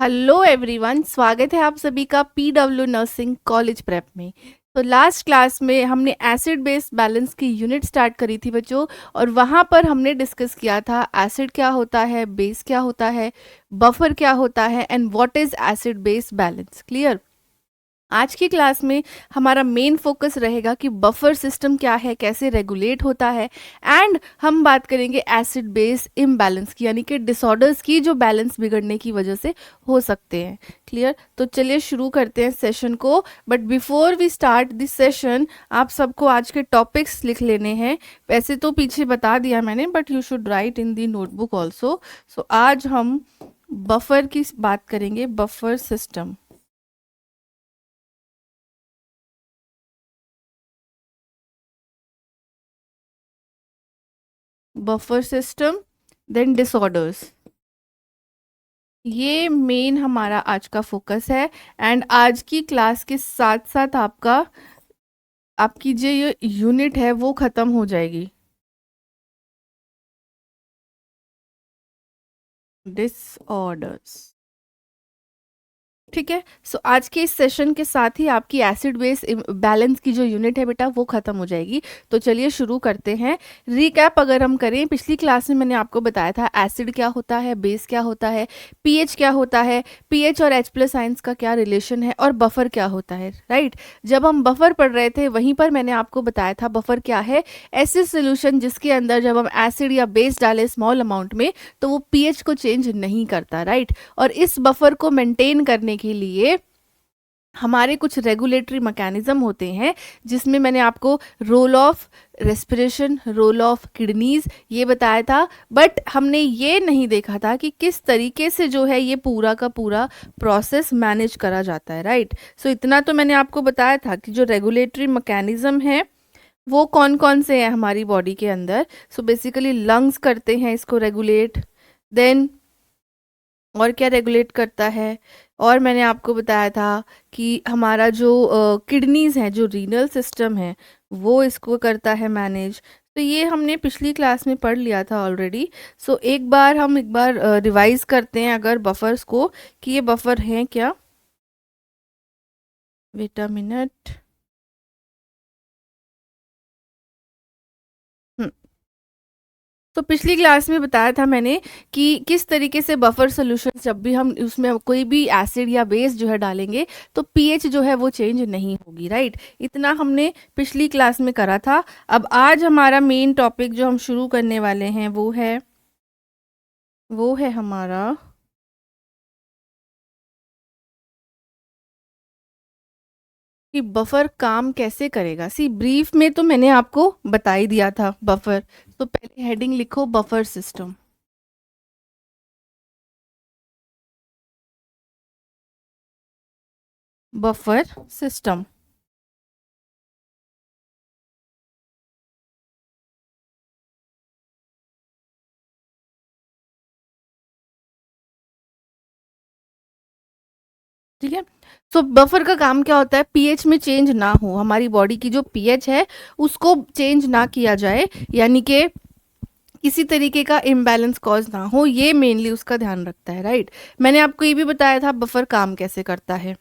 Hello everyone, स्वागत है आप सभी का पीडब्ल्यू नर्सिंग कॉलेज प्रेप में। तो लास्ट क्लास में हमने एसिड बेस बैलेंस की यूनिट स्टार्ट करी थी बच्चों। और वहाँ पर हमने डिस्कस किया था एसिड क्या होता है, बेस क्या होता है, बफर क्या होता है and what is acid base balance. Clear. आज की क्लास में हमारा मेन फोकस रहेगा कि बफर सिस्टम क्या है, कैसे रेगुलेट होता है एंड हम बात करेंगे एसिड बेस इम्बैलेंस की, यानी कि डिसऑर्डर्स की जो बैलेंस बिगड़ने की वजह से हो सकते हैं। क्लियर। तो चलिए शुरू करते हैं सेशन को। But before we start this session, आप सबको आज के टॉपिक्स लिख लेने हैं। वैसे तो पीछे बता दिया मैंने, but you should write in the notebook also. So आज हम बफर की बात करेंगे, buffer system. Buffer system, then disorders. ये मेन हमारा आज का फोकस है। एंड आज की क्लास के साथ साथ आपकी जो ये यूनिट है वो खत्म हो जाएगी। डिसऑर्डर्स। ठीक है। सो आज के इस सेशन के साथ ही आपकी एसिड बेस बैलेंस की जो यूनिट है बेटा वो खत्म हो जाएगी। तो चलिए शुरू करते हैं। रिकैप अगर हम करें, पिछली क्लास में मैंने आपको बताया था एसिड क्या होता है, बेस क्या होता है, पीएच क्या होता है, पीएच और H प्लस आइंस का क्या रिलेशन है, और बफर क्या होता है। राइट। जब हम बफर पढ़ रहे थे वहीं पर मैंने आपको बताया था बफर क्या है। ऐसे सोल्यूशन जिसके अंदर जब हम एसिड या बेस डालें स्मॉल अमाउंट में तो वो पीएच को चेंज नहीं करता। राइट। और इस बफर को मेंटेन करने के लिए हमारे कुछ रेगुलेटरी मैकेनिज्म होते हैं, जिसमें मैंने आपको role of respiration, role of kidneys ये बताया था। बट हमने ये नहीं देखा था कि किस तरीके से जो है ये पूरा का पूरा प्रोसेस मैनेज करा जाता है। राइट। सो इतना तो मैंने आपको बताया था कि जो रेगुलेटरी मैकेनिज्म है वो कौन कौन से हैं हमारी बॉडी के अंदर। सो बेसिकली लंग्स करते हैं इसको रेगुलेट। देन और क्या रेगुलेट करता है, और मैंने आपको बताया था कि हमारा जो किडनीज हैं, जो रीनल सिस्टम है, वो इसको करता है मैनेज। तो ये हमने पिछली क्लास में पढ़ लिया था ऑलरेडी। सो एक बार रिवाइज करते हैं अगर बफर्स को, कि ये बफर हैं क्या। Wait a minute. तो पिछली क्लास में बताया था मैंने कि किस तरीके से बफर सॉल्यूशन जब भी हम उसमें कोई भी एसिड या बेस जो है डालेंगे तो पीएच जो है वो चेंज नहीं होगी। राइट। इतना हमने पिछली क्लास में करा था। अब आज हमारा मेन टॉपिक जो हम शुरू करने वाले हैं वो है हमारा कि बफर काम कैसे करेगा। सी ब्रीफ में तो मैंने आपको बता ही दिया था बफर। तो पहले हेडिंग लिखो बफर सिस्टम। Buffer system. ठीक है। सो बफर का काम क्या होता है, पीएच में चेंज ना हो, हमारी बॉडी की जो पीएच है उसको चेंज ना किया जाए, यानी कि किसी तरीके का इम्बैलेंस कॉज ना हो, ये मेनली उसका ध्यान रखता है। राइट। मैंने आपको ये भी बताया था बफर काम कैसे करता है।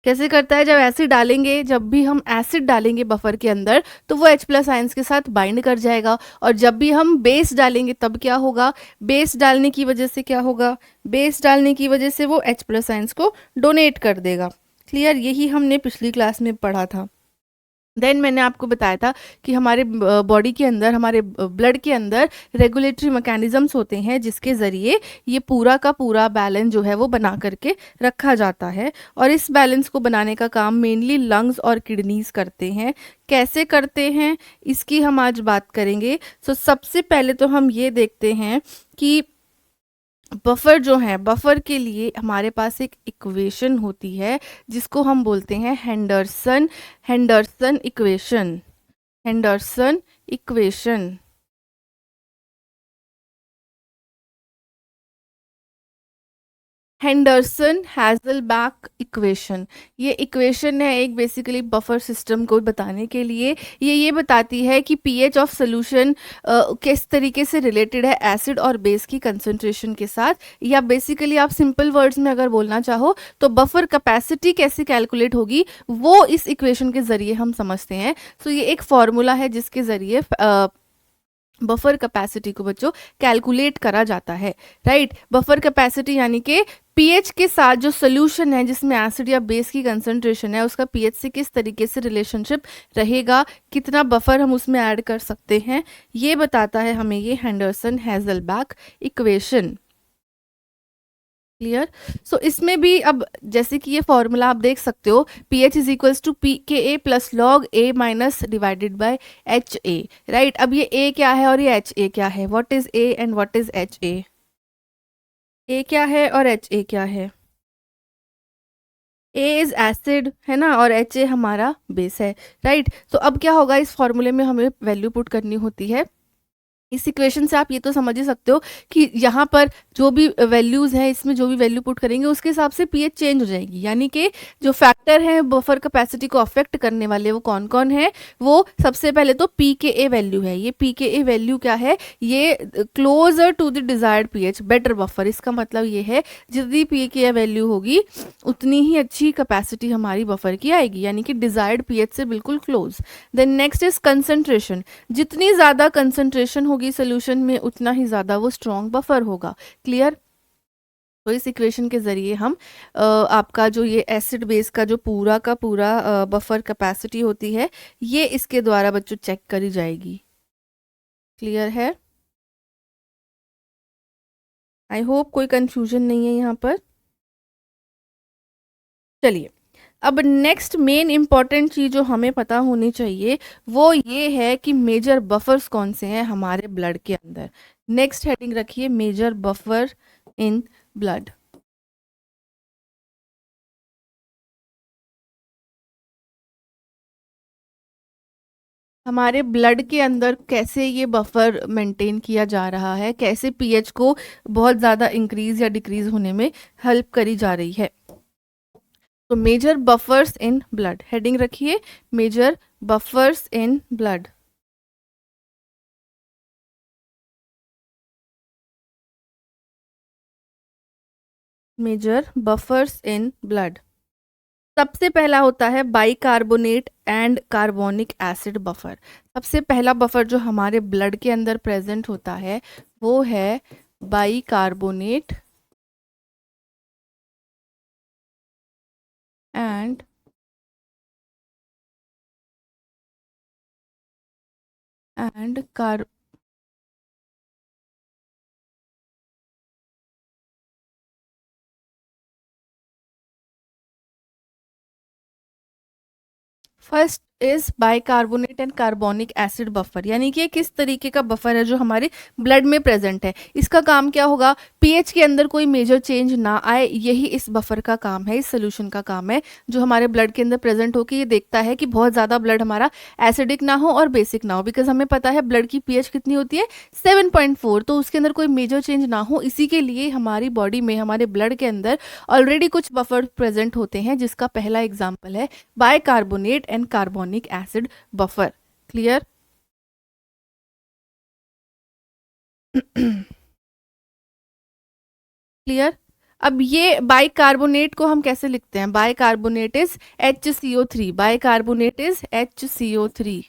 कैसे करता है, जब एसिड डालेंगे, जब भी हम एसिड डालेंगे बफर के अंदर तो वो H प्लस आइंस के साथ बाइंड कर जाएगा। और जब भी हम बेस डालेंगे तब क्या होगा, बेस डालने की वजह से क्या होगा, बेस डालने की वजह से वो H प्लस आइंस को डोनेट कर देगा। क्लियर। यही हमने पिछली क्लास में पढ़ा था। देन मैंने आपको बताया था कि हमारे बॉडी के अंदर, हमारे ब्लड के अंदर रेगुलेटरी मैकेनिज्म्स होते हैं जिसके ज़रिए ये पूरा का पूरा बैलेंस जो है वो बना करके रखा जाता है। और इस बैलेंस को बनाने का काम मेनली लंग्स और किडनीज करते हैं। कैसे करते हैं इसकी हम आज बात करेंगे। सो सबसे पहले तो हम ये देखते हैं कि बफर जो है, बफर के लिए हमारे पास एक इक्वेशन होती है जिसको हम बोलते हैं Henderson Henderson equation. Henderson equation. Henderson Hasselbalch equation, ये इक्वेशन है एक बेसिकली बफर सिस्टम को बताने के लिए। ये बताती है कि पीएच ऑफ सोल्यूशन किस तरीके से रिलेटेड है एसिड और बेस की कंसंट्रेशन के साथ, या बेसिकली आप सिंपल वर्ड्स में अगर बोलना चाहो तो बफर कैपेसिटी कैसे कैलकुलेट होगी वो इस इक्वेशन के ज़रिए हम समझते हैं। सो ये एक फॉर्मूला है जिसके ज़रिए बफर कैपेसिटी को बच्चों कैलकुलेट करा जाता है, राइट। बफर कैपेसिटी यानी कि पीएच के साथ जो सोल्यूशन है जिसमें एसिड या बेस की कंसंट्रेशन है उसका पीएच से किस तरीके से रिलेशनशिप रहेगा, कितना बफर हम उसमें ऐड कर सकते हैं, ये बताता है हमें ये हेंडरसन हैज़लबैक इक्वेशन। क्लियर। सो इसमें भी अब जैसे कि ये फॉर्मूला आप देख सकते हो, P H is equals to P K A plus log A minus divided by H A, right. अब ये ए क्या है और ये एच ए क्या है, what is A and what is H A क्या है और एच ए क्या है। ए इज एसिड है ना और एच ए हमारा बेस है, राइट। तो अब क्या होगा, इस फॉर्मूले में हमें वैल्यू पुट करनी होती है। इस इक्वेशन से आप ये तो समझ ही सकते हो कि यहाँ पर जो भी वैल्यूज़ हैं इसमें जो भी वैल्यू पुट करेंगे उसके हिसाब से पीएच चेंज हो जाएगी, यानी कि जो फैक्टर हैं बफर कैपेसिटी को अफेक्ट करने वाले वो कौन कौन है। वो सबसे पहले तो पी के ए वैल्यू है, ये पी के ए वैल्यू क्या है, ये closer to the desired pH better buffer, इसका मतलब ये है जितनी पी के ए वैल्यू होगी उतनी ही अच्छी कैपेसिटी हमारी बफर की आएगी, यानी कि डिजायर्ड पीएच से बिल्कुल close. Then next is concentration, जितनी ज़्यादा कंसंट्रेशन होगी सोल्यूशन में उतना ही ज़्यादा वो स्ट्रॉन्ग बफर होगा। क्लियर। तो इस इक्वेशन के ज़रिए हम आपका जो ये एसिड बेस का जो पूरा का पूरा बफर कैपेसिटी होती है ये इसके द्वारा बच्चों चेक करी जाएगी। क्लियर है। आई होप कोई कंफ्यूजन नहीं है यहाँ पर। चलिए, अब नेक्स्ट मेन इंपॉर्टेंट चीज़ जो हमें पता होनी चाहिए वो ये है कि मेजर बफर्स कौन से हैं हमारे ब्लड के अंदर। नेक्स्ट हेडिंग रखिए मेजर बफर इन ब्लड। हमारे ब्लड के अंदर कैसे ये बफर मेंटेन किया जा रहा है, कैसे पीएच को बहुत ज़्यादा इंक्रीज या डिक्रीज होने में हेल्प करी जा रही है। तो major buffers in blood heading रखिए major buffers in blood. Major buffers in blood. सबसे पहला होता है bicarbonate and carbonic acid buffer. सबसे पहला बफर जो हमारे ब्लड के अंदर प्रेजेंट होता है वो है bicarbonate and car first is bicarbonate and carbonic acid buffer, यानी कि किस तरीके का बफर है जो हमारे ब्लड में प्रेजेंट है। इसका काम क्या होगा, पीएच के अंदर कोई मेजर चेंज ना आए, यही इस बफर का काम है, इस सोल्यूशन का काम है जो हमारे ब्लड के अंदर प्रेजेंट होकर ये देखता है कि बहुत ज़्यादा ब्लड हमारा एसिडिक ना हो और बेसिक ना हो। बिकॉज हमें पता है ब्लड की पीएच कितनी होती है 7.4, तो उसके अंदर कोई मेजर चेंज ना हो, इसी के लिए हमारी बॉडी में हमारे ब्लड के अंदर ऑलरेडी कुछ बफर प्रेजेंट होते हैं, जिसका पहला एग्जाम्पल है bicarbonate and carbonic acid buffer. Clear. Clear. अब ये बाइकार्बोनेट को हम कैसे लिखते हैं, bicarbonate is HCO3, bicarbonate is HCO3।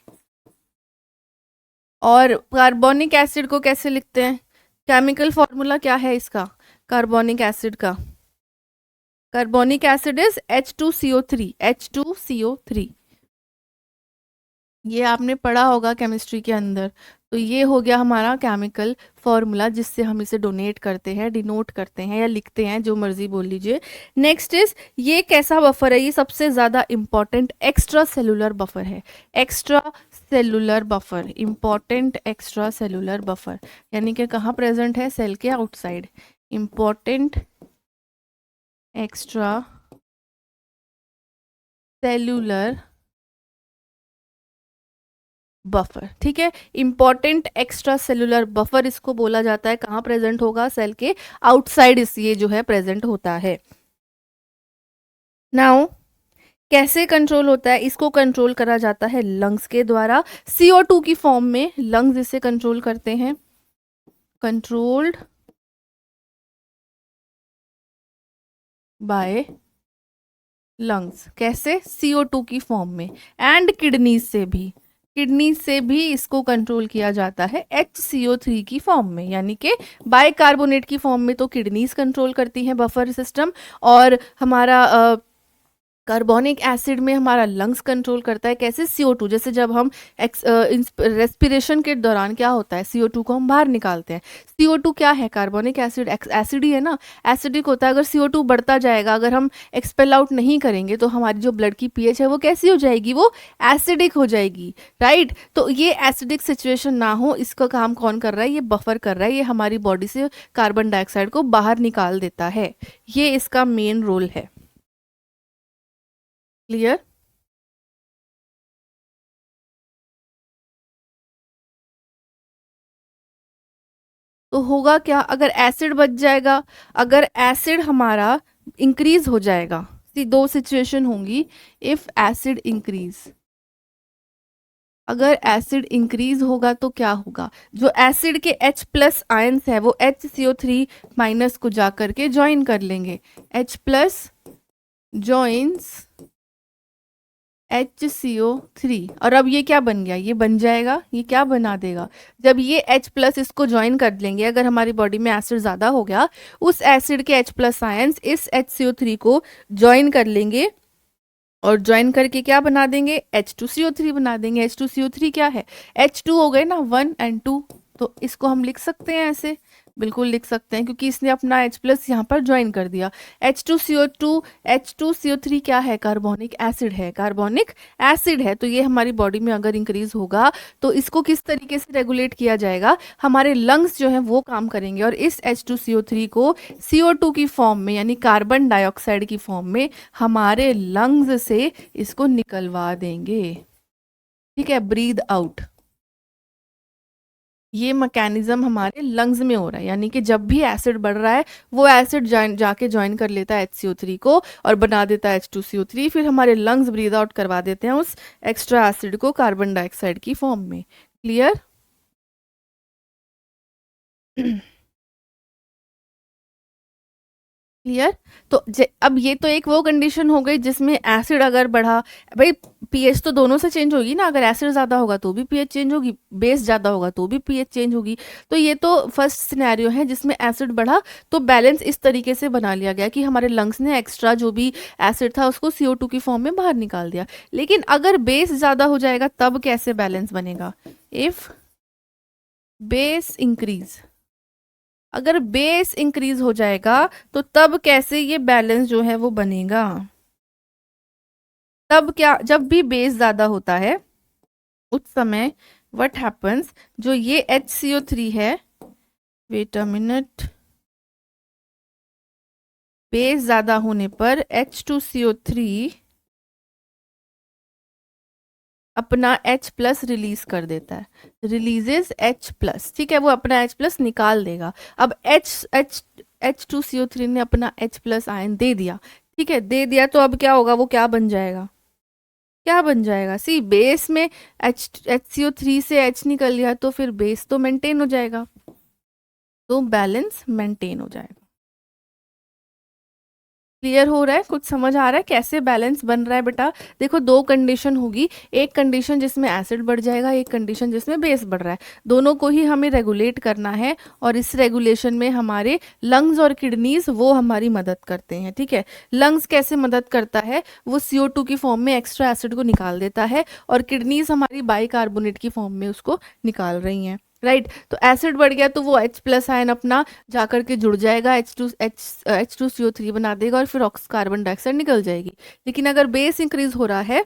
और कार्बोनिक एसिड को कैसे लिखते हैं, केमिकल फॉर्मूला क्या है इसका कार्बोनिक एसिड का, carbonic acid is H2CO3, H2CO3। ये आपने पढ़ा होगा केमिस्ट्री के अंदर। तो ये हो गया हमारा केमिकल फॉर्मूला जिससे हम इसे डोनेट करते हैं, डिनोट करते हैं या लिखते हैं, जो मर्जी बोल लीजिए। नेक्स्ट इज ये कैसा बफर है, ये सबसे ज़्यादा इंपॉर्टेंट एक्स्ट्रा सेलुलर बफर है। Extra cellular buffer important, extra cellular buffer यानी कि कहाँ प्रेजेंट है, सेल के outside. Important extra cellular buffer, ठीक है। इंपॉर्टेंट एक्स्ट्रा सेलुलर बफर इसको बोला जाता है। कहाँ प्रेजेंट होगा? सेल के आउटसाइड इस ये जो है प्रेजेंट होता है। नाउ कैसे कंट्रोल होता है? इसको कंट्रोल करा जाता है लंग्स के द्वारा, CO2 की फॉर्म में लंग्स इसे कंट्रोल करते हैं। कंट्रोल्ड बाय लंग्स, कैसे? CO2 की फॉर्म में। एंड किडनीज से भी, किडनी से भी इसको कंट्रोल किया जाता है HCO3 की फॉर्म में, यानी कि बाइकार्बोनेट की फॉर्म में तो किडनीज कंट्रोल करती हैं बफर सिस्टम, और हमारा कार्बोनिक एसिड में हमारा लंग्स कंट्रोल करता है। कैसे? CO2, जैसे जब हम रेस्पिरेशन के दौरान क्या होता है, CO2 को हम बाहर निकालते हैं। CO2 क्या है? कार्बोनिक एसिड, एसिड ही है ना, एसिडिक होता है। अगर CO2 बढ़ता जाएगा, अगर हम एक्सपेल आउट नहीं करेंगे, तो हमारी जो ब्लड की pH है वो कैसी हो जाएगी? वो एसिडिक हो जाएगी, राइट। तो ये एसिडिक सिचुएशन ना हो, इसका काम कौन कर रहा है? ये बफर कर रहा है। ये हमारी बॉडी से कार्बन डाइऑक्साइड को बाहर निकाल देता है। ये इसका मेन रोल है। क्लियर? तो होगा क्या अगर एसिड बच जाएगा? अगर एसिड हमारा इंक्रीज हो जाएगा, दो सिचुएशन होंगी। इफ एसिड इंक्रीज, अगर एसिड इंक्रीज होगा तो क्या होगा? जो एसिड के H प्लस आयंस है वो HCO3 माइनस को जा करके ज्वाइन कर लेंगे। H प्लस ज्वाइंस HCO3, और अब ये क्या बन गया? ये बन जाएगा, ये क्या बना देगा? जब ये H प्लस इसको ज्वाइन कर लेंगे, अगर हमारी बॉडी में एसिड ज़्यादा हो गया, उस एसिड के H प्लस आयंस इस HCO3 को ज्वाइन कर लेंगे, और ज्वाइन करके क्या बना देंगे? H2CO3 बना देंगे। H2CO3 क्या है? H2 हो गए ना, 1 और 2, तो इसको हम लिख सकते हैं ऐसे, बिल्कुल लिख सकते हैं, क्योंकि इसने अपना H प्लस यहाँ पर ज्वाइन कर दिया। H2CO3 क्या है? कार्बोनिक एसिड है, कार्बोनिक एसिड है। तो ये हमारी बॉडी में अगर इंक्रीज होगा तो इसको किस तरीके से रेगुलेट किया जाएगा? हमारे लंग्स जो हैं वो काम करेंगे, और इस H2CO3 को CO2 की फॉर्म में, यानी कार्बन डाइऑक्साइड की फॉर्म में हमारे लंग्स से इसको निकलवा देंगे, ठीक है। ब्रीद आउट, ये मैकेनिज्म हमारे लंग्स में हो रहा है, यानी कि जब भी एसिड बढ़ रहा है, वो एसिड जाके ज्वाइन कर लेता है HCO3 को और बना देता है H2CO3, फिर हमारे लंग्स ब्रीद आउट करवा देते हैं उस एक्स्ट्रा एसिड को कार्बन डाइऑक्साइड की फॉर्म में। क्लियर? क्लियर? तो अब ये तो एक वो कंडीशन हो गई जिसमें एसिड अगर बढ़ा, भाई पीएच तो दोनों से चेंज होगी ना, अगर एसिड ज़्यादा होगा तो भी पीएच चेंज होगी, बेस ज़्यादा होगा तो भी पीएच चेंज होगी। तो ये तो फर्स्ट सिनेरियो है जिसमें एसिड बढ़ा, तो बैलेंस इस तरीके से बना लिया गया कि हमारे लंग्स ने एक्स्ट्रा जो भी एसिड था उसको CO2 की फॉर्म में बाहर निकाल दिया। लेकिन अगर बेस ज़्यादा हो जाएगा तब कैसे बैलेंस बनेगा? इफ़ बेस इंक्रीज, अगर बेस इंक्रीज हो जाएगा तो तब कैसे ये बैलेंस जो है वो बनेगा? तब क्या, जब भी बेस ज्यादा होता है उस समय व्हाट हैपन्स, जो ये HCO3 है, वेट अ मिनट, बेस ज्यादा होने पर H2CO3 अपना H प्लस रिलीज कर देता है, रिलीजेस H प्लस, ठीक है, वो अपना H प्लस निकाल देगा। अब H2CO3 ने अपना H प्लस आयन दे दिया, ठीक है, दे दिया, तो अब क्या होगा? वो क्या बन जाएगा? क्या बन जाएगा? सी बेस में HCO3 से H निकल गया, तो फिर बेस तो मेंटेन हो जाएगा, तो बैलेंस मेंटेन हो जाएगा। क्लियर हो रहा है? कुछ समझ आ रहा है कैसे बैलेंस बन रहा है बेटा? देखो दो कंडीशन होगी, एक कंडीशन जिसमें एसिड बढ़ जाएगा, एक कंडीशन जिसमें बेस बढ़ रहा है, दोनों को ही हमें रेगुलेट करना है, और इस रेगुलेशन में हमारे लंग्स और किडनीज वो हमारी मदद करते हैं, ठीक है। लंग्स कैसे मदद करता है? वो CO2 की फॉर्म में एक्स्ट्रा एसिड को निकाल देता है, और किडनीज हमारी बाइकार्बोनेट की फॉर्म में उसको निकाल रही हैं, राइट। तो एसिड बढ़ गया तो वो H प्लस आयन अपना जाकर के जुड़ जाएगा, H2CO3 बना देगा, और फिर कार्बन डाइऑक्साइड निकल जाएगी। लेकिन अगर बेस इंक्रीज हो रहा है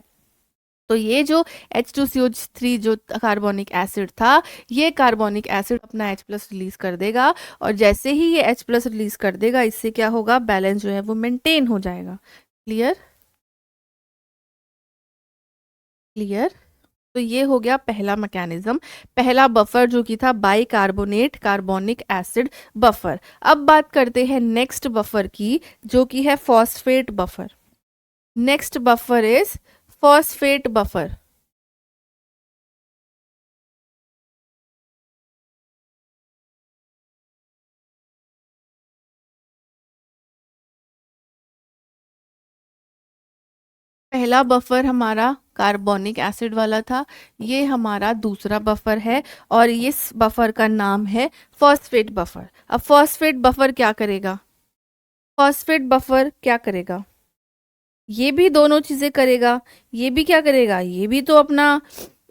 तो ये जो H2CO3 जो कार्बोनिक एसिड था, ये कार्बोनिक एसिड अपना H प्लस रिलीज कर देगा, और जैसे ही ये H प्लस रिलीज कर देगा, इससे क्या होगा? बैलेंस जो है वो मेंटेन हो जाएगा। क्लियर? क्लियर? तो ये हो गया पहला मैकेनिज्म, पहला बफर जो कि था बाइकार्बोनेट कार्बोनिक एसिड बफर। अब बात करते हैं नेक्स्ट बफर की, जो कि है phosphate buffer. Next buffer is phosphate buffer. पहला बफर हमारा कार्बोनिक एसिड वाला था, ये हमारा दूसरा बफर है और इस बफर का नाम है फॉस्फेट बफर। अब फॉस्फेट बफर क्या करेगा? फॉस्फेट बफर क्या करेगा? ये भी दोनों चीज़ें करेगा। ये भी क्या करेगा? ये भी तो अपना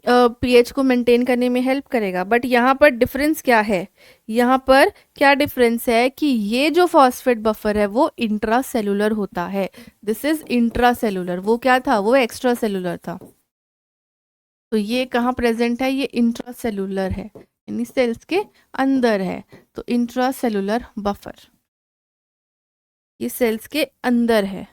पीएच को मेंटेन करने में हेल्प करेगा। बट यहाँ पर डिफरेंस क्या है? यहाँ पर क्या डिफरेंस है कि ये जो फॉस्फेट बफर है वो इंट्रा सेलुलर होता है। This is intra cellular. वो क्या था? वो एक्स्ट्रा सेलुलर था। तो ये कहाँ प्रेजेंट है? ये इंट्रा सेलुलर है, यानी सेल्स के अंदर है। तो इंट्रा सेलुलर बफर ये सेल्स के अंदर है।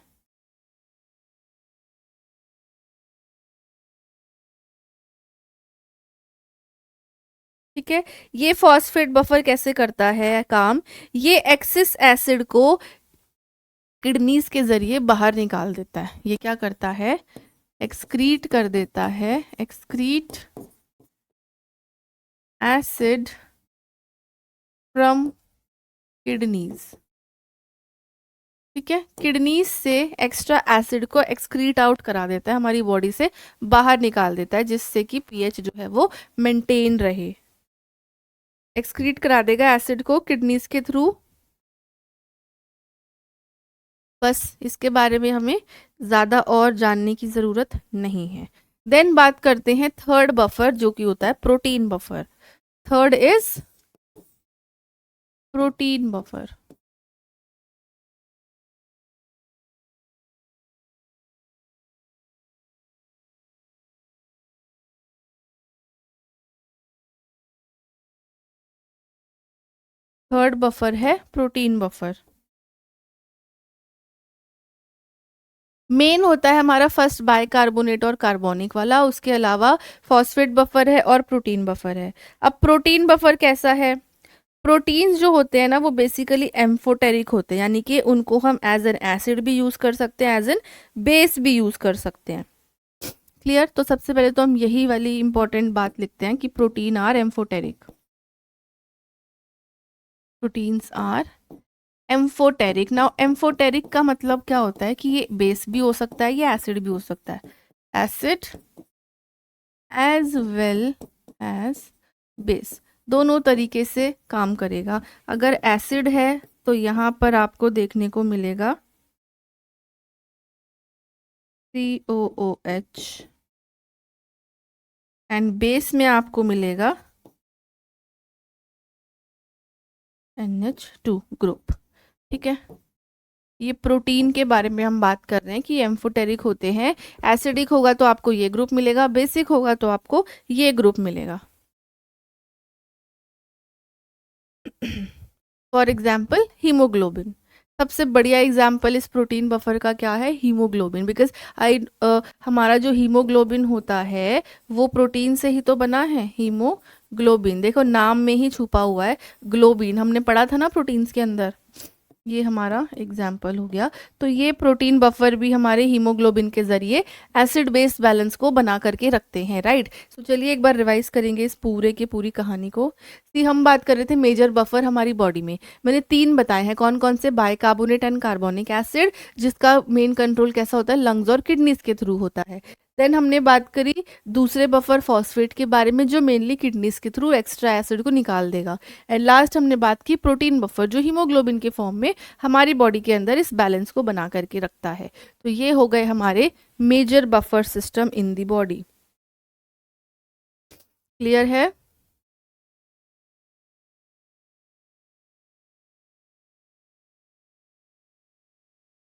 ठीक है। ये फॉस्फेट बफर कैसे करता है काम? ये एक्सिस एसिड को किडनीज के जरिए बाहर निकाल देता है। ये क्या करता है? एक्सक्रीट कर देता है, एक्सक्रीट एसिड फ्रॉम किडनीज। ठीक है, किडनीज से एक्स्ट्रा एसिड को एक्सक्रीट आउट करा देता है, हमारी बॉडी से बाहर निकाल देता है, जिससे कि पीएच जो है वो मेंटेन रहे। एक्सक्रीट करा देगा एसिड को किडनीज के थ्रू। बस इसके बारे में हमें ज़्यादा और जानने की ज़रूरत नहीं है। देन बात करते हैं थर्ड बफर, जो कि होता है protein buffer. Third is protein buffer. Third buffer है प्रोटीन बफर। मेन होता है हमारा फर्स्ट बाइकार्बोनेट और कार्बोनिक वाला, उसके अलावा फॉस्फेट बफर है और प्रोटीन बफर है। अब प्रोटीन बफर कैसा है? प्रोटीन्स जो होते हैं ना वो बेसिकली एम्फोटेरिक होते हैं, यानी कि उनको हम एज एन एसिड भी यूज कर सकते हैं, एज एन बेस भी यूज कर सकते हैं। क्लियर? तो सबसे पहले तो हम यही वाली इंपॉर्टेंट बात लिखते हैं कि protein are amphoteric. Proteins are amphoteric. Now amphoteric का मतलब क्या होता है कि ये बेस भी हो सकता है, ये एसिड भी हो सकता है, acid as well as base, दोनों तरीके से काम करेगा। अगर एसिड है तो यहाँ पर आपको देखने को मिलेगा COOH एंड बेस में आपको मिलेगा NH2 ग्रुप। ठीक है, ये प्रोटीन के बारे में हम बात कर रहे हैं कि एम्फोटेरिक होते हैं। एसिडिक होगा तो आपको ये ग्रुप मिलेगा, बेसिक होगा तो आपको ये ग्रुप मिलेगा। फॉर एग्जाम्पल हीमोग्लोबिन, सबसे बढ़िया एग्जाम्पल इस प्रोटीन बफर का क्या है? हीमोग्लोबिन। बिकॉज हमारा जो हीमोग्लोबिन होता है वो प्रोटीन से ही तो बना है। हीमोग्लोबिन देखो नाम में ही छुपा हुआ है ग्लोबिन, हमने पढ़ा था ना प्रोटीन्स के अंदर। ये हमारा एग्जाम्पल हो गया। तो ये प्रोटीन बफर भी हमारे हीमोग्लोबिन के जरिए एसिड बेस बैलेंस को बना करके रखते हैं, राइट? तो चलिए एक बार रिवाइज करेंगे इस पूरे की पूरी कहानी को। सी हम बात कर रहे थे मेजर बफर हमारी बॉडी में, मैंने 3 बताए हैं। कौन कौन से? बाइकार्बोनेट एंड कार्बोनिक एसिड, जिसका मेन कंट्रोल कैसा होता है? लंग्स और किडनीज के थ्रू होता है। देन हमने बात करी दूसरे बफर फॉस्फेट के बारे में, जो मेनली किडनीज के थ्रू एक्स्ट्रा एसिड को निकाल देगा। एंड लास्ट हमने बात की प्रोटीन बफर, जो हीमोग्लोबिन के फॉर्म में हमारी बॉडी के अंदर इस बैलेंस को बना करके रखता है। तो ये हो गए हमारे major buffer system in the body. Clear है?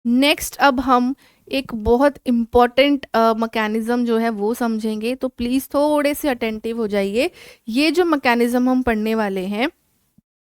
नेक्स्ट अब हम एक बहुत इम्पॉर्टेंट मैकेनिज्म जो है वो समझेंगे, तो प्लीज़ थोड़े से अटेंटिव हो जाइए। ये जो मैकेनिज्म हम पढ़ने वाले हैं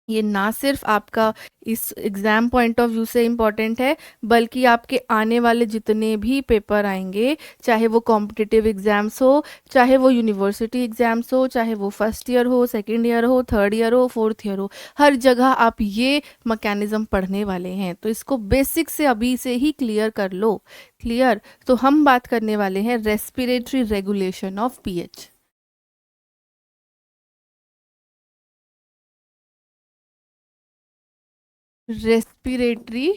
ये ना सिर्फ आपका इस एग्ज़ाम पॉइंट ऑफ व्यू से इम्पॉर्टेंट है, बल्कि आपके आने वाले जितने भी पेपर आएंगे, चाहे वो कॉम्पिटिटिव एग्ज़ाम्स हो, चाहे वो यूनिवर्सिटी एग्ज़ाम्स हो, चाहे वो फर्स्ट ईयर हो, सेकेंड ईयर हो, थर्ड ईयर हो, फोर्थ ईयर हो, हर जगह आप ये मैकेनिज़्म पढ़ने वाले हैं। तो इसको बेसिक से अभी से ही क्लियर कर लो। क्लियर। तो हम बात करने वाले हैं respiratory regulation of pH. Respiratory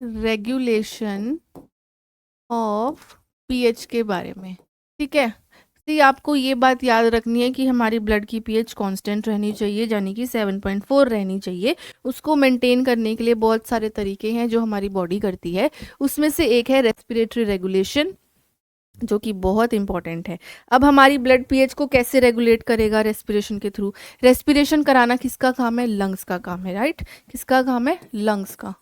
regulation of pH के बारे में। ठीक है। सी आपको ये बात याद रखनी है कि हमारी ब्लड की पीएच कांस्टेंट रहनी चाहिए, यानी कि 7.4 रहनी चाहिए। उसको मेंटेन करने के लिए बहुत सारे तरीके हैं जो हमारी बॉडी करती है। उसमें से एक है रेस्पिरेटरी रेगुलेशन, जो कि बहुत इंपॉर्टेंट है। अब हमारी ब्लड पीएच को कैसे रेगुलेट करेगा? रेस्पिरेशन के थ्रू। रेस्पिरेशन कराना किसका काम है? लंग्स का काम है, राइट। किसका काम है? लंग्स का।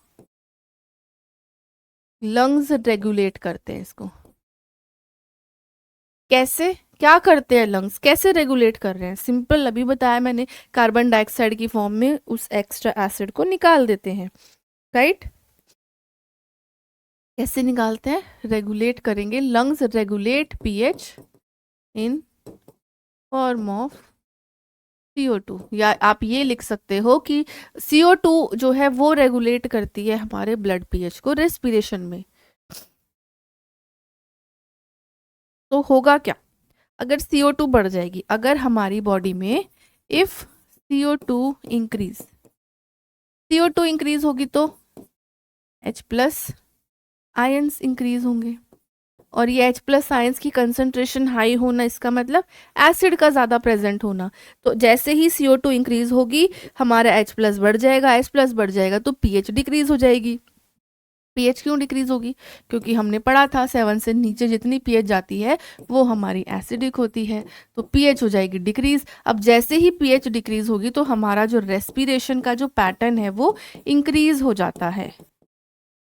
लंग्स रेगुलेट करते हैं इसको। कैसे? क्या करते हैं लंग्स? कैसे रेगुलेट कर रहे हैं? सिंपल, अभी बताया मैंने, कार्बन डाइऑक्साइड की फॉर्म में उस एक्स्ट्रा एसिड को निकाल देते हैं, राइट। कैसे निकालते हैं? रेगुलेट करेंगे। Lungs regulate pH in form of CO2, या आप ये लिख सकते हो कि CO2 जो है वो रेगुलेट करती है हमारे ब्लड पीएच को रेस्पिरेशन में। तो होगा क्या अगर CO2 बढ़ जाएगी? अगर हमारी बॉडी में if CO2 increase, CO2 increase होगी तो H प्लस आयंस इंक्रीज होंगे, और ये H प्लस आयंस की कंसंट्रेशन हाई होना, इसका मतलब एसिड का ज़्यादा प्रेजेंट होना। तो जैसे ही CO2 इंक्रीज होगी, हमारा H प्लस बढ़ जाएगा, H प्लस बढ़ जाएगा तो pH डिक्रीज हो जाएगी। पीएच क्यों डिक्रीज होगी? क्योंकि हमने पढ़ा था 7 से नीचे जितनी पीएच जाती है वो हमारी एसिडिक होती है, तो पीएच हो जाएगी डिक्रीज। अब जैसे ही पीएच डिक्रीज होगी तो हमारा जो रेस्पिरेशन का जो पैटर्न है वो इंक्रीज हो जाता है,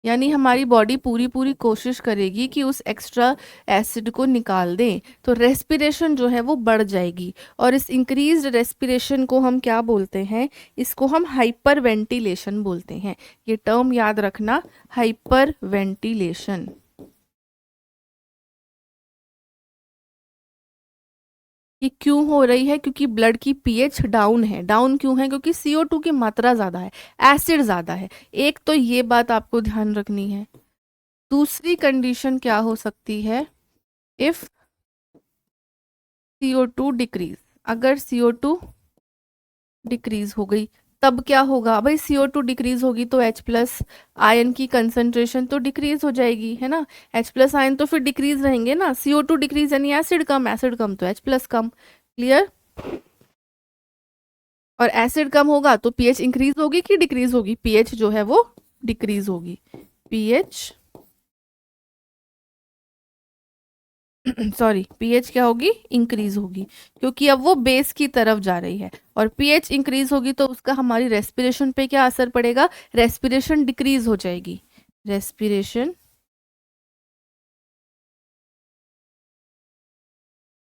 यानी हमारी बॉडी पूरी पूरी कोशिश करेगी कि उस एक्स्ट्रा एसिड को निकाल दें, तो रेस्पिरेशन जो है वो बढ़ जाएगी। और इस इंक्रीज्ड रेस्पिरेशन को हम क्या बोलते हैं? इसको हम हाइपर वेंटिलेशन बोलते हैं। ये टर्म याद रखना, हाइपर वेंटिलेशन। ये क्यों हो रही है? क्योंकि ब्लड की पीएच डाउन है। डाउन क्यों है? क्योंकि CO2 की मात्रा ज़्यादा है, एसिड ज़्यादा है। एक तो ये बात आपको ध्यान रखनी है। दूसरी कंडीशन क्या हो सकती है? इफ CO2 डिक्रीज, अगर CO2 डिक्रीज हो गई तब क्या होगा भाई? CO2 डिक्रीज होगी तो H प्लस आयन की कंसंट्रेशन तो डिक्रीज हो जाएगी, है ना। H प्लस आयन तो फिर डिक्रीज रहेंगे ना। CO2 डिक्रीज यानी एसिड कम, एसिड कम तो H प्लस कम। क्लियर। और एसिड कम होगा तो पीएच इंक्रीज होगी कि डिक्रीज होगी? पीएच जो है वो डिक्रीज होगी। पीएच सॉरी, पीएच क्या होगी? इंक्रीज होगी, क्योंकि अब वो बेस की तरफ जा रही है। और पीएच इंक्रीज होगी तो उसका हमारी रेस्पिरेशन पे क्या असर पड़ेगा? रेस्पिरेशन डिक्रीज हो जाएगी। रेस्पिरेशन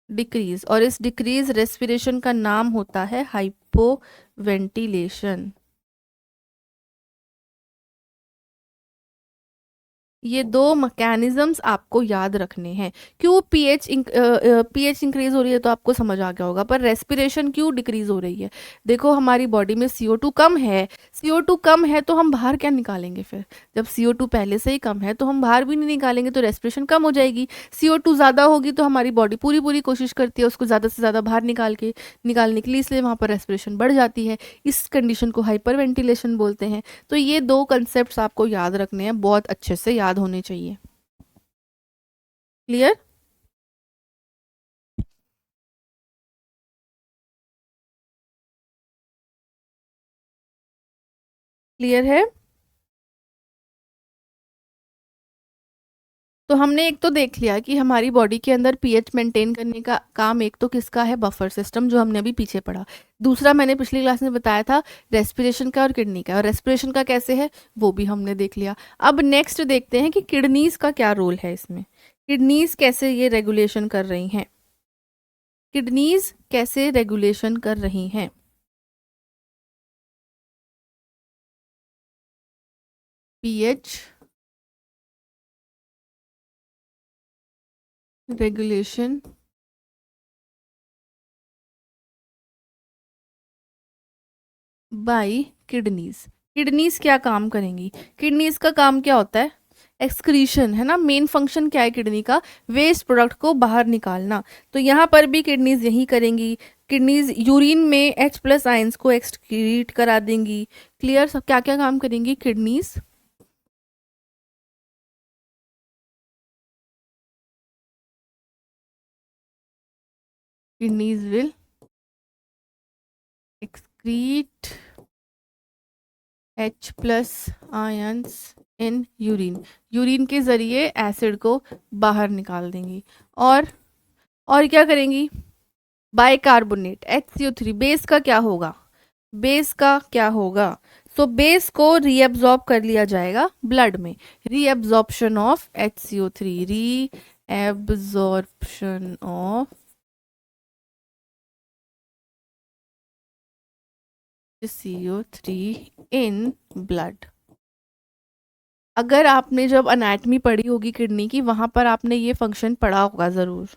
डिक्रीज, और इस डिक्रीज रेस्पिरेशन का नाम होता है हाइपोवेंटिलेशन। ये दो मैकेनिज्म्स आपको याद रखने हैं। क्यों पीएच इंक्रीज हो रही है तो आपको समझ आ गया होगा, पर रेस्पिरेशन क्यों डिक्रीज हो रही है? देखो हमारी बॉडी में CO2 कम है। CO2 कम है तो हम बाहर क्या निकालेंगे फिर? जब CO2 पहले से ही कम है तो हम बाहर भी नहीं निकालेंगे, तो रेस्पिरेशन कम हो जाएगी। CO2 ज़्यादा होगी तो हमारी बॉडी पूरी पूरी कोशिश करती है उसको ज़्यादा से ज़्यादा बाहर निकालने के लिए, इसलिए वहाँ पर रेस्पिरेशन बढ़ जाती है। इस कंडीशन को हाइपर वेंटिलेशन बोलते हैं। तो ये दो कंसेप्ट आपको याद रखने हैं, बहुत अच्छे से याद होने चाहिए। क्लियर। क्लियर है। तो हमने एक तो देख लिया कि हमारी बॉडी के अंदर पीएच मेंटेन करने का काम एक तो किसका है? बफर सिस्टम, जो हमने अभी पीछे पढ़ा। दूसरा मैंने पिछली क्लास में बताया था रेस्पिरेशन का और किडनी का, और रेस्पिरेशन का कैसे है वो भी हमने देख लिया। अब नेक्स्ट देखते हैं कि किडनीज का क्या रोल है इसमें। किडनीज कैसे ये रेगुलेशन कर रही हैं? किडनीज कैसे रेगुलेशन कर रही हैं? PH regulation bye kidneys. Kidneys क्या काम करेंगी? किडनीज का काम क्या होता है? एक्सक्रीशन, है ना। मेन फंक्शन क्या है किडनी का? वेस्ट प्रोडक्ट को बाहर निकालना। तो यहाँ पर भी किडनीज यही करेंगी। किडनीज यूरिन में H प्लस आयंस को एक्सक्रीट करा देंगी। क्लियर? सब क्या क्या काम करेंगी kidneys? Kidneys will excrete H plus ions in urine. Urine के जरिए एसिड को बाहर निकाल देंगी। और क्या करेंगी? Bicarbonate HCO3। बेस का क्या होगा? बेस का क्या होगा? सो बेस को रीएब्जॉर्ब कर लिया जाएगा ब्लड में। Reabsorption of HCO3, reabsorption of CO3 in blood. अगर आपने जब अनैटमी पढ़ी होगी किडनी की, वहां पर आपने ये फंक्शन पढ़ा होगा जरूर,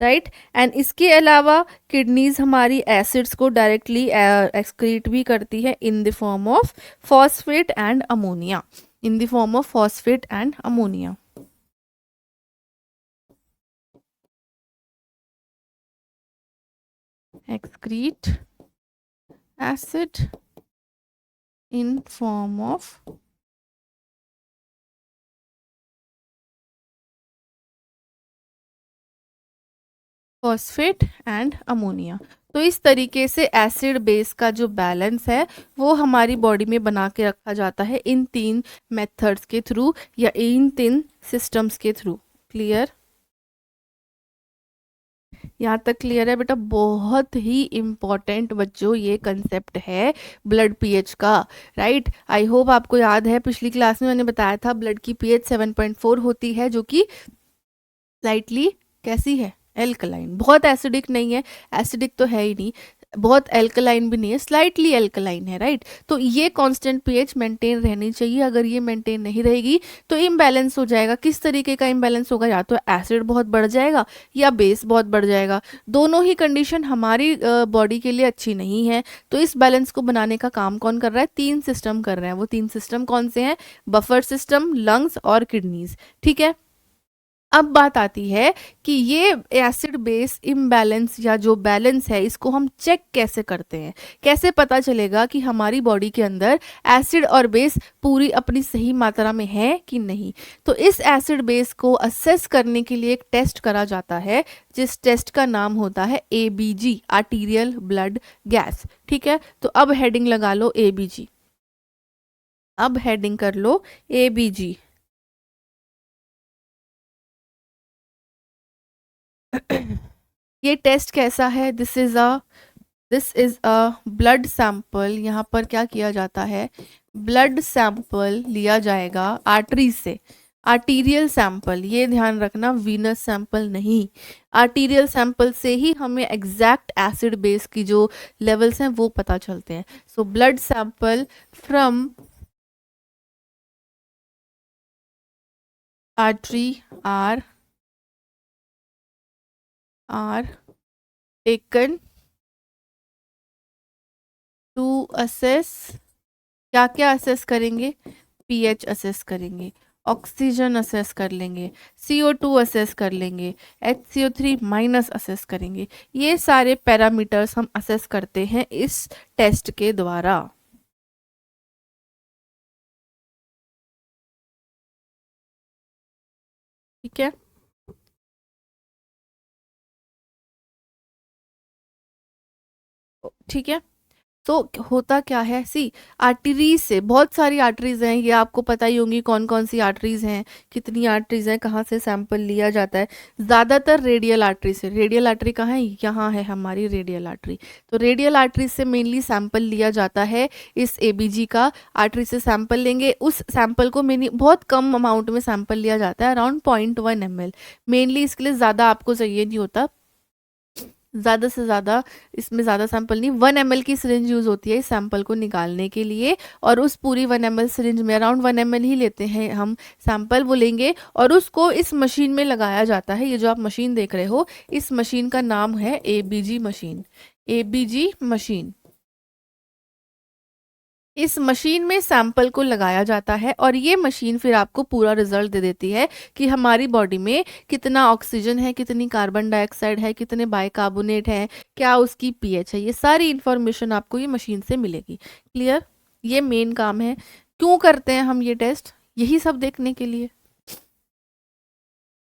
राइट। एंड इसके अलावा किडनीज हमारी एसिड्स को डायरेक्टली एक्सक्रीट भी करती है in the form of phosphate and ammonia. In the form of phosphate and ammonia. excrete acid in form of phosphate and ammonia. तो इस तरीके से एसिड बेस का जो बैलेंस है वो हमारी बॉडी में बना के रखा जाता है इन 3 मेथड्स के थ्रू या इन 3 सिस्टम्स के थ्रू। क्लियर? यहाँ तक क्लियर है बेटा? बहुत ही इम्पॉर्टेंट बच्चों ये कंसेप्ट है ब्लड पीएच का, राइट। आई होप आपको याद है पिछली क्लास में मैंने बताया था ब्लड की पीएच 7.4 होती है, जो कि स्लाइटली कैसी है? एल्कलाइन। बहुत एसिडिक नहीं है, एसिडिक तो है ही नहीं, बहुत एल्कलाइन भी नहीं है, स्लाइटली एल्कलाइन है, राइट। तो ये कांस्टेंट पीएच मेंटेन रहनी चाहिए। अगर ये मेंटेन नहीं रहेगी तो इम्बैलेंस हो जाएगा। किस तरीके का इम्बैलेंस होगा? या तो एसिड बहुत बढ़ जाएगा या बेस बहुत बढ़ जाएगा। दोनों ही कंडीशन हमारी बॉडी के लिए अच्छी नहीं है। तो इस बैलेंस को बनाने का काम कौन कर रहा है? 3 सिस्टम कर रहे हैं। वो 3 सिस्टम कौन से हैं? बफर सिस्टम, लंग्स और किडनीज। ठीक है। अब बात आती है कि ये एसिड बेस इम्बैलेंस या जो बैलेंस है इसको हम चेक कैसे करते हैं? कैसे पता चलेगा कि हमारी बॉडी के अंदर एसिड और बेस पूरी अपनी सही मात्रा में है कि नहीं? तो इस एसिड बेस को असेस करने के लिए एक टेस्ट करा जाता है, जिस टेस्ट का नाम होता है ABG, आर्टीरियल ब्लड गैस। ठीक है। तो अब हेडिंग लगा लो ABG। अब हेडिंग कर लो ABG। ये टेस्ट कैसा है? This is a blood sample. यहाँ पर क्या किया जाता है? ब्लड सैंपल लिया जाएगा आर्टरी से, आर्टीरियल सैंपल। ये ध्यान रखना, वीनस सैंपल नहीं। आर्टीरियल सैंपल से ही हमें एग्जैक्ट एसिड बेस की जो लेवल्स हैं वो पता चलते हैं। So blood sample from artery are taken to assess. क्या क्या असेस करेंगे? पीएच असेस करेंगे, ऑक्सीजन असेस कर लेंगे, CO2 असेस कर लेंगे, HCO3 माइनस असेस करेंगे। ये सारे पैरामीटर्स हम असेस करते हैं इस टेस्ट के द्वारा। ठीक है। ठीक है। तो होता क्या है? सी, आर्टरीज से, बहुत सारी आर्टरीज हैं, ये आपको पता ही होंगी कौन कौन सी आर्टरीज हैं, कितनी आर्टरीज हैं, कहाँ से सैंपल लिया जाता है। ज़्यादातर रेडियल आर्टरी से। रेडियल आर्टरी कहाँ है? यहाँ है हमारी रेडियल आर्टरी। तो रेडियल आर्टरी से मेनली सैंपल लिया जाता है। इस ABG का आर्टरी से सैंपल लेंगे। उस सैंपल को मेनली बहुत कम अमाउंट में सैंपल लिया जाता है, अराउंड 0.1 ml। मेनली इसके लिए ज़्यादा आपको चाहिए नहीं होता, ज़्यादा से ज़्यादा, इसमें ज़्यादा सैंपल नहीं, 1 ml की सिरिंज यूज़ होती है इस सैंपल को निकालने के लिए। और उस पूरी 1 ml सिरिंज में अराउंड 1 ml ही लेते हैं हम सैंपल, वो लेंगे और उसको इस मशीन में लगाया जाता है। ये जो आप मशीन देख रहे हो, इस मशीन का नाम है एबीजी मशीन। एबीजी मशीन, इस मशीन में सैंपल को लगाया जाता है और ये मशीन फिर आपको पूरा रिजल्ट दे देती है कि हमारी बॉडी में कितना ऑक्सीजन है, कितनी कार्बन डाइऑक्साइड है, कितने बाइकार्बोनेट है, क्या उसकी पीएच है। ये सारी इंफॉर्मेशन आपको ये मशीन से मिलेगी। क्लियर? ये मेन काम है। क्यों करते हैं हम ये टेस्ट? यही सब देखने के लिए,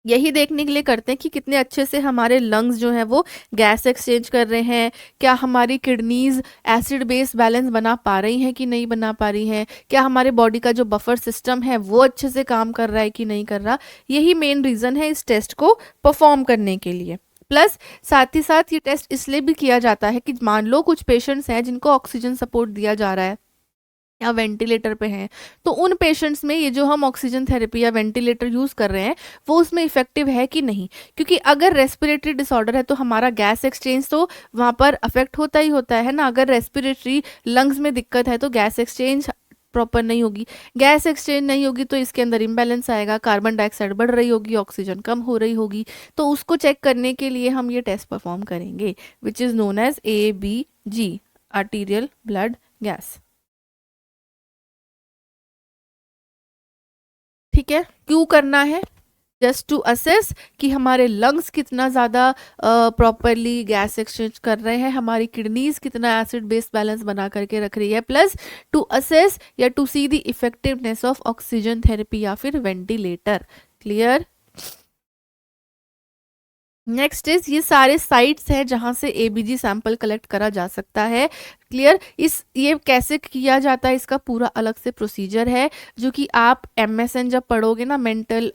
यही देखने के लिए करते हैं कि कितने अच्छे से हमारे लंग्स जो हैं वो गैस एक्सचेंज कर रहे हैं, क्या हमारी किडनीज एसिड बेस बैलेंस बना पा रही हैं कि नहीं बना पा रही हैं, क्या हमारे बॉडी का जो बफर सिस्टम है वो अच्छे से काम कर रहा है कि नहीं कर रहा। यही मेन रीज़न है इस टेस्ट को परफॉर्म करने के लिए। प्लस साथ ही साथ ये टेस्ट इसलिए भी किया जाता है कि मान लो कुछ पेशेंट्स हैं जिनको ऑक्सीजन सपोर्ट दिया जा रहा है या वेंटिलेटर पे हैं, तो उन पेशेंट्स में ये जो हम ऑक्सीजन थेरेपी या वेंटिलेटर यूज़ कर रहे हैं वो उसमें इफेक्टिव है कि नहीं। क्योंकि अगर रेस्पिरेटरी डिसऑर्डर है तो हमारा गैस एक्सचेंज तो वहाँ पर अफेक्ट होता ही होता है ना। अगर रेस्पिरेटरी लंग्स में दिक्कत है तो गैस एक्सचेंज प्रॉपर नहीं होगी, गैस एक्सचेंज नहीं होगी तो इसके अंदर इम्बैलेंस आएगा, कार्बन डाइऑक्साइड बढ़ रही होगी, ऑक्सीजन कम हो रही होगी। तो उसको चेक करने के लिए हम ये टेस्ट परफॉर्म करेंगे, which is known as ABG, arterial blood gas. ठीक है, क्यों करना है? जस्ट टू असेस कि हमारे लंग्स कितना ज़्यादा प्रॉपरली गैस एक्सचेंज कर रहे हैं, हमारी किडनीज कितना एसिड बेस बैलेंस बना करके रख रही है, प्लस टू असेस या to see the effectiveness of oxygen therapy या फिर वेंटिलेटर। क्लियर? नेक्स्ट इज, ये सारे साइट्स हैं जहां से एबीजी सैंपल कलेक्ट करा जा सकता है। क्लियर? इस ये कैसे किया जाता है, इसका पूरा अलग से प्रोसीजर है जो कि आप MSN जब पढ़ोगे ना, मेंटल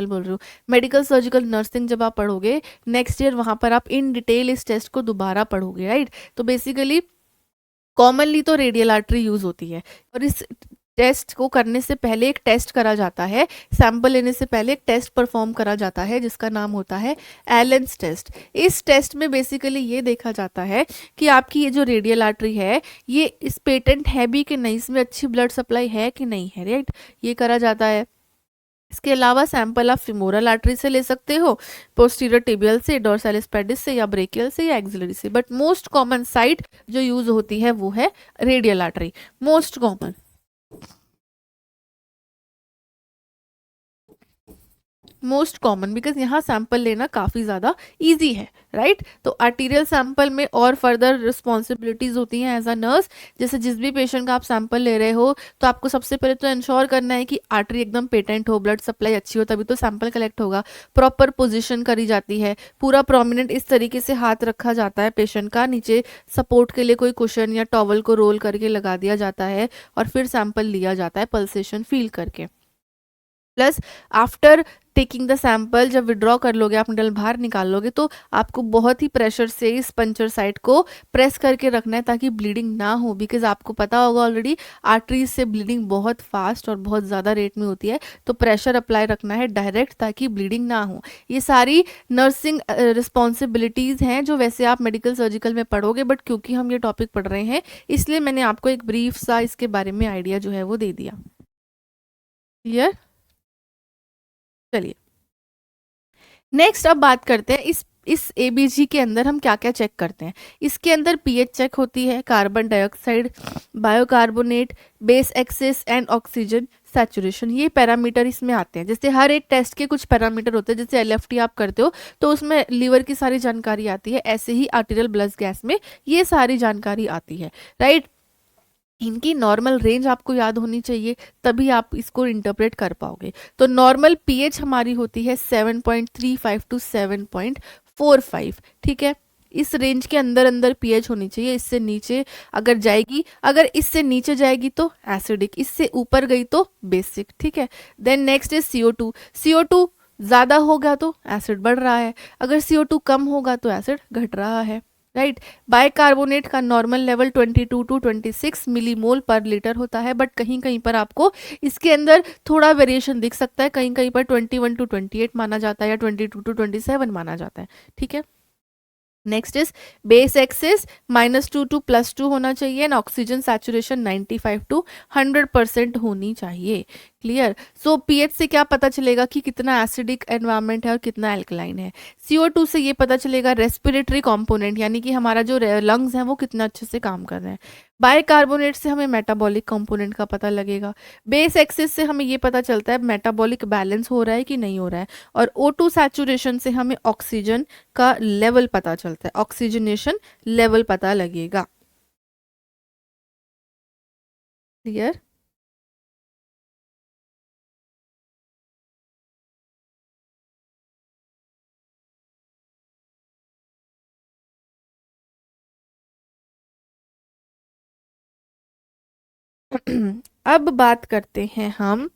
बोल रही हूँ, मेडिकल सर्जिकल नर्सिंग जब आप पढ़ोगे नेक्स्ट ईयर, वहां पर आप इन डिटेल इस टेस्ट को दोबारा पढ़ोगे, राइट। तो बेसिकली कॉमनली तो रेडियल आर्टरी यूज होती है और इस टेस्ट को करने से पहले एक टेस्ट करा जाता है, सैंपल लेने से पहले एक टेस्ट परफॉर्म करा जाता है जिसका नाम होता है एलेंस टेस्ट। इस टेस्ट में बेसिकली ये देखा जाता है कि आपकी ये जो रेडियल आर्टरी है ये इस पेटेंट है भी कि नहीं, इसमें अच्छी ब्लड सप्लाई है कि नहीं है, राइट। ये करा जाता है। इसके अलावा सैंपल आप फिमोरल आर्टरी से ले सकते हो, पोस्टीरियर टिबियल से, डोर्सालिस पेडिस से, या ब्रेकियल से, या एक्सिलरी से। बट मोस्ट कॉमन साइट जो यूज होती है वो है radial artery, most common. Most common because यहाँ सैंपल लेना काफ़ी ज़्यादा इजी है, राइट। तो आर्टीरियल सैंपल में और फर्दर रिस्पॉन्सिबिलिटीज़ होती हैं एज अ नर्स। जैसे जिस भी पेशेंट का आप सैंपल ले रहे हो तो आपको सबसे पहले तो इंश्योर करना है कि आर्टरी एकदम पेटेंट हो, ब्लड सप्लाई अच्छी हो, तभी तो सैंपल कलेक्ट होगा। प्रॉपर पोजिशन करी जाती है, पूरा प्रोमिनेंट इस तरीके से हाथ रखा जाता है पेशेंट का, नीचे सपोर्ट के लिए कोई कुशन या टॉवल को रोल करके लगा दिया जाता है और फिर सैंपल लिया जाता है पल्सेशन फील करके। Plus after taking the sample, जब विड्रॉ कर लोगे आप, निडल बाहर निकाल लोगे, तो आपको बहुत ही प्रेशर से इस पंचर साइट को प्रेस करके रखना है ताकि ब्लीडिंग ना हो। बिकॉज आपको पता होगा ऑलरेडी आर्टरीज से ब्लीडिंग बहुत फास्ट और बहुत ज़्यादा रेट में होती है, तो प्रेशर अप्लाई रखना है डायरेक्ट ताकि ब्लीडिंग ना हो। ये सारी नर्सिंग रिस्पॉन्सिबिलिटीज़ हैं जो वैसे आप मेडिकल सर्जिकल में पढ़ोगे, बट क्योंकि हम ये टॉपिक पढ़ रहे हैं इसलिए मैंने आपको एक ब्रीफ सा इसके बारे में आइडिया जो है वो दे दिया। क्लियर? चलिए नेक्स्ट अब बात करते हैं इस एबीजी के अंदर हम क्या क्या चेक करते हैं। इसके अंदर पीएच चेक होती है, carbon dioxide, bicarbonate, base excess and oxygen saturation, ये पैरामीटर इसमें आते हैं। जैसे हर एक टेस्ट के कुछ पैरामीटर होते हैं, जैसे LFT आप करते हो तो उसमें लीवर की सारी जानकारी आती है, ऐसे ही आर्टीरियल ब्लड गैस में ये सारी जानकारी आती है, राइट। इनकी नॉर्मल रेंज आपको याद होनी चाहिए तभी आप इसको इंटरप्रेट कर पाओगे। तो नॉर्मल पीएच हमारी होती है 7.35 टू 7.45, ठीक है। इस रेंज के अंदर अंदर पीएच होनी चाहिए। इससे नीचे अगर जाएगी, अगर इससे नीचे जाएगी तो एसिडिक, इससे ऊपर गई तो बेसिक, ठीक है। Then next is CO2। CO2 ज़्यादा होगा तो एसिड बढ़ रहा है, अगर CO2 कम होगा तो एसिड घट रहा है, राइट। बाइकार्बोनेट का नॉर्मल लेवल 22 टू 26 मिलीमोल पर लीटर होता है, बट कहीं कहीं पर आपको इसके अंदर थोड़ा वेरिएशन दिख सकता है, कहीं कहीं पर 21 टू 28 माना जाता है या 22 टू 27 माना जाता है, ठीक है। Next is base excess -2 to +2 होना चाहिए एंड ऑक्सीजन सैचुरेशन 95 टू 100% होनी चाहिए। क्लियर। सो पीएच से क्या पता चलेगा कि कितना एसिडिक एनवायरनमेंट है और कितना एल्कलाइन है। CO2 से ये पता चलेगा रेस्पिरेटरी कंपोनेंट, यानी कि हमारा जो लंग्स हैं वो कितना अच्छे से काम कर रहे हैं। बाइकार्बोनेट से हमें मेटाबॉलिक कंपोनेंट का पता लगेगा। बेस एक्सिस से हमें ये पता चलता है मेटाबॉलिक बैलेंस हो रहा है कि नहीं हो रहा है। और O2 सैचुरेशन से हमें ऑक्सीजन का लेवल पता चलता है, ऑक्सीजनेशन लेवल पता लगेगा। क्लियर। अब बात करते हैं हम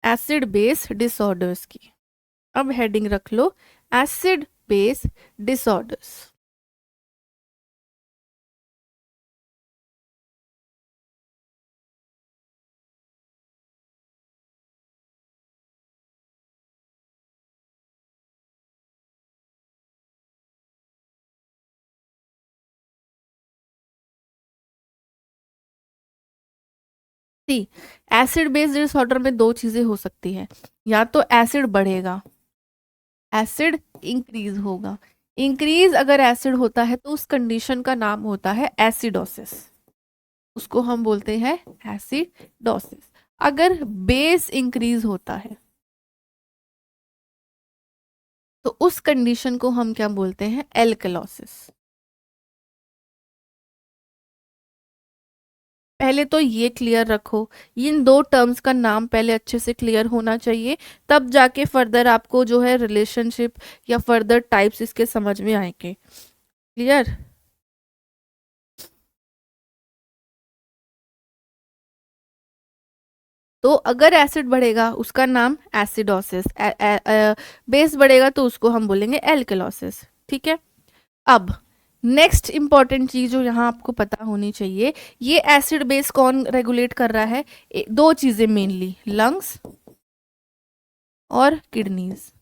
एसिड बेस डिसऑर्डर्स की। अब हेडिंग रख लो एसिड बेस डिसऑर्डर्स। सी, एसिड बेस डिसऑर्डर में दो चीजें हो सकती है, या तो एसिड बढ़ेगा, एसिड इंक्रीज होगा। इंक्रीज अगर एसिड होता है तो उस कंडीशन का नाम होता है एसिडोसिस, उसको हम बोलते हैं एसिडोसिस। अगर बेस इंक्रीज होता है तो उस कंडीशन को हम क्या बोलते हैं, एल्कलोसिस। पहले तो ये क्लियर रखो, इन दो टर्म्स का नाम पहले अच्छे से क्लियर होना चाहिए, तब जाके फर्दर आपको जो है रिलेशनशिप या फर्दर टाइप्स इसके समझ में आएंगे। क्लियर। तो अगर एसिड बढ़ेगा उसका नाम एसिडोसिस, बेस बढ़ेगा तो उसको हम बोलेंगे एल्कलोसिस। ठीक है। अब नेक्स्ट इंपॉर्टेंट चीज जो यहाँ आपको पता होनी चाहिए, ये एसिड बेस कौन रेगुलेट कर रहा है, दो चीजें मेनली, लंग्स और किडनीज।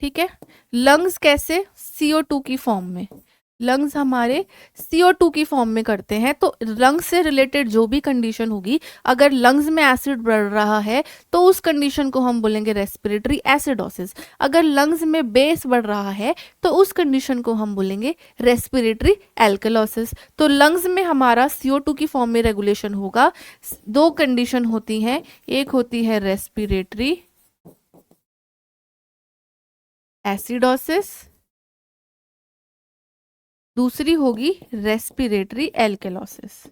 ठीक है। लंग्स कैसे, CO2 की फॉर्म में, लंग्स हमारे CO2 की फॉर्म में करते हैं। तो लंग्स से रिलेटेड जो भी कंडीशन होगी, अगर लंग्स में एसिड बढ़ रहा है तो उस कंडीशन को हम बोलेंगे रेस्पिरेटरी एसिडोसिस। अगर लंग्स में बेस बढ़ रहा है तो उस कंडीशन को हम बोलेंगे रेस्पिरेटरी एल्कलोसिस। तो लंग्स में हमारा CO2 की फॉर्म में रेगुलेशन होगा। दो कंडीशन होती हैं, एक होती है रेस्पिरेटरी एसिडोसिस, दूसरी होगी रेस्पिरेटरी एल्केलोसिस।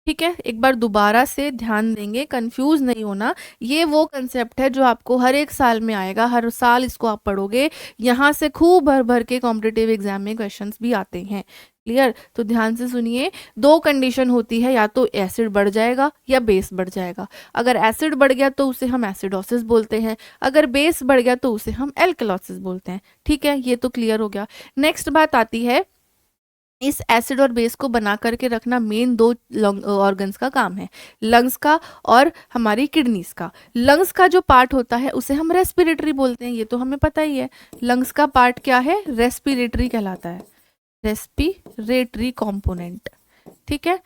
ठीक है, एक बार दोबारा से ध्यान देंगे, कंफ्यूज नहीं होना। ये वो कंसेप्ट है जो आपको हर एक साल में आएगा, हर साल इसको आप पढ़ोगे, यहाँ से खूब भर भर के कॉम्पिटिटिव एग्जाम में क्वेश्चंस भी आते हैं। क्लियर। तो ध्यान से सुनिए, दो कंडीशन होती है, या तो एसिड बढ़ जाएगा या बेस बढ़ जाएगा। अगर एसिड बढ़ गया तो उसे हम एसिडोसिस बोलते हैं, अगर बेस बढ़ गया तो उसे हम एल्कलोसिस बोलते हैं। ठीक है, ये तो क्लियर हो गया। नेक्स्ट बात आती है, इस एसिड और बेस को बना करके रखना मेन दो ऑर्गन्स का काम है, लंग्स का और हमारी किडनीज का। लंग्स का जो पार्ट होता है उसे हम रेस्पिरेटरी बोलते हैं, ये तो हमें पता ही है। लंग्स का पार्ट क्या है, रेस्पिरेटरी कहलाता है, रेस्पिरेटरी कंपोनेंट। ठीक है।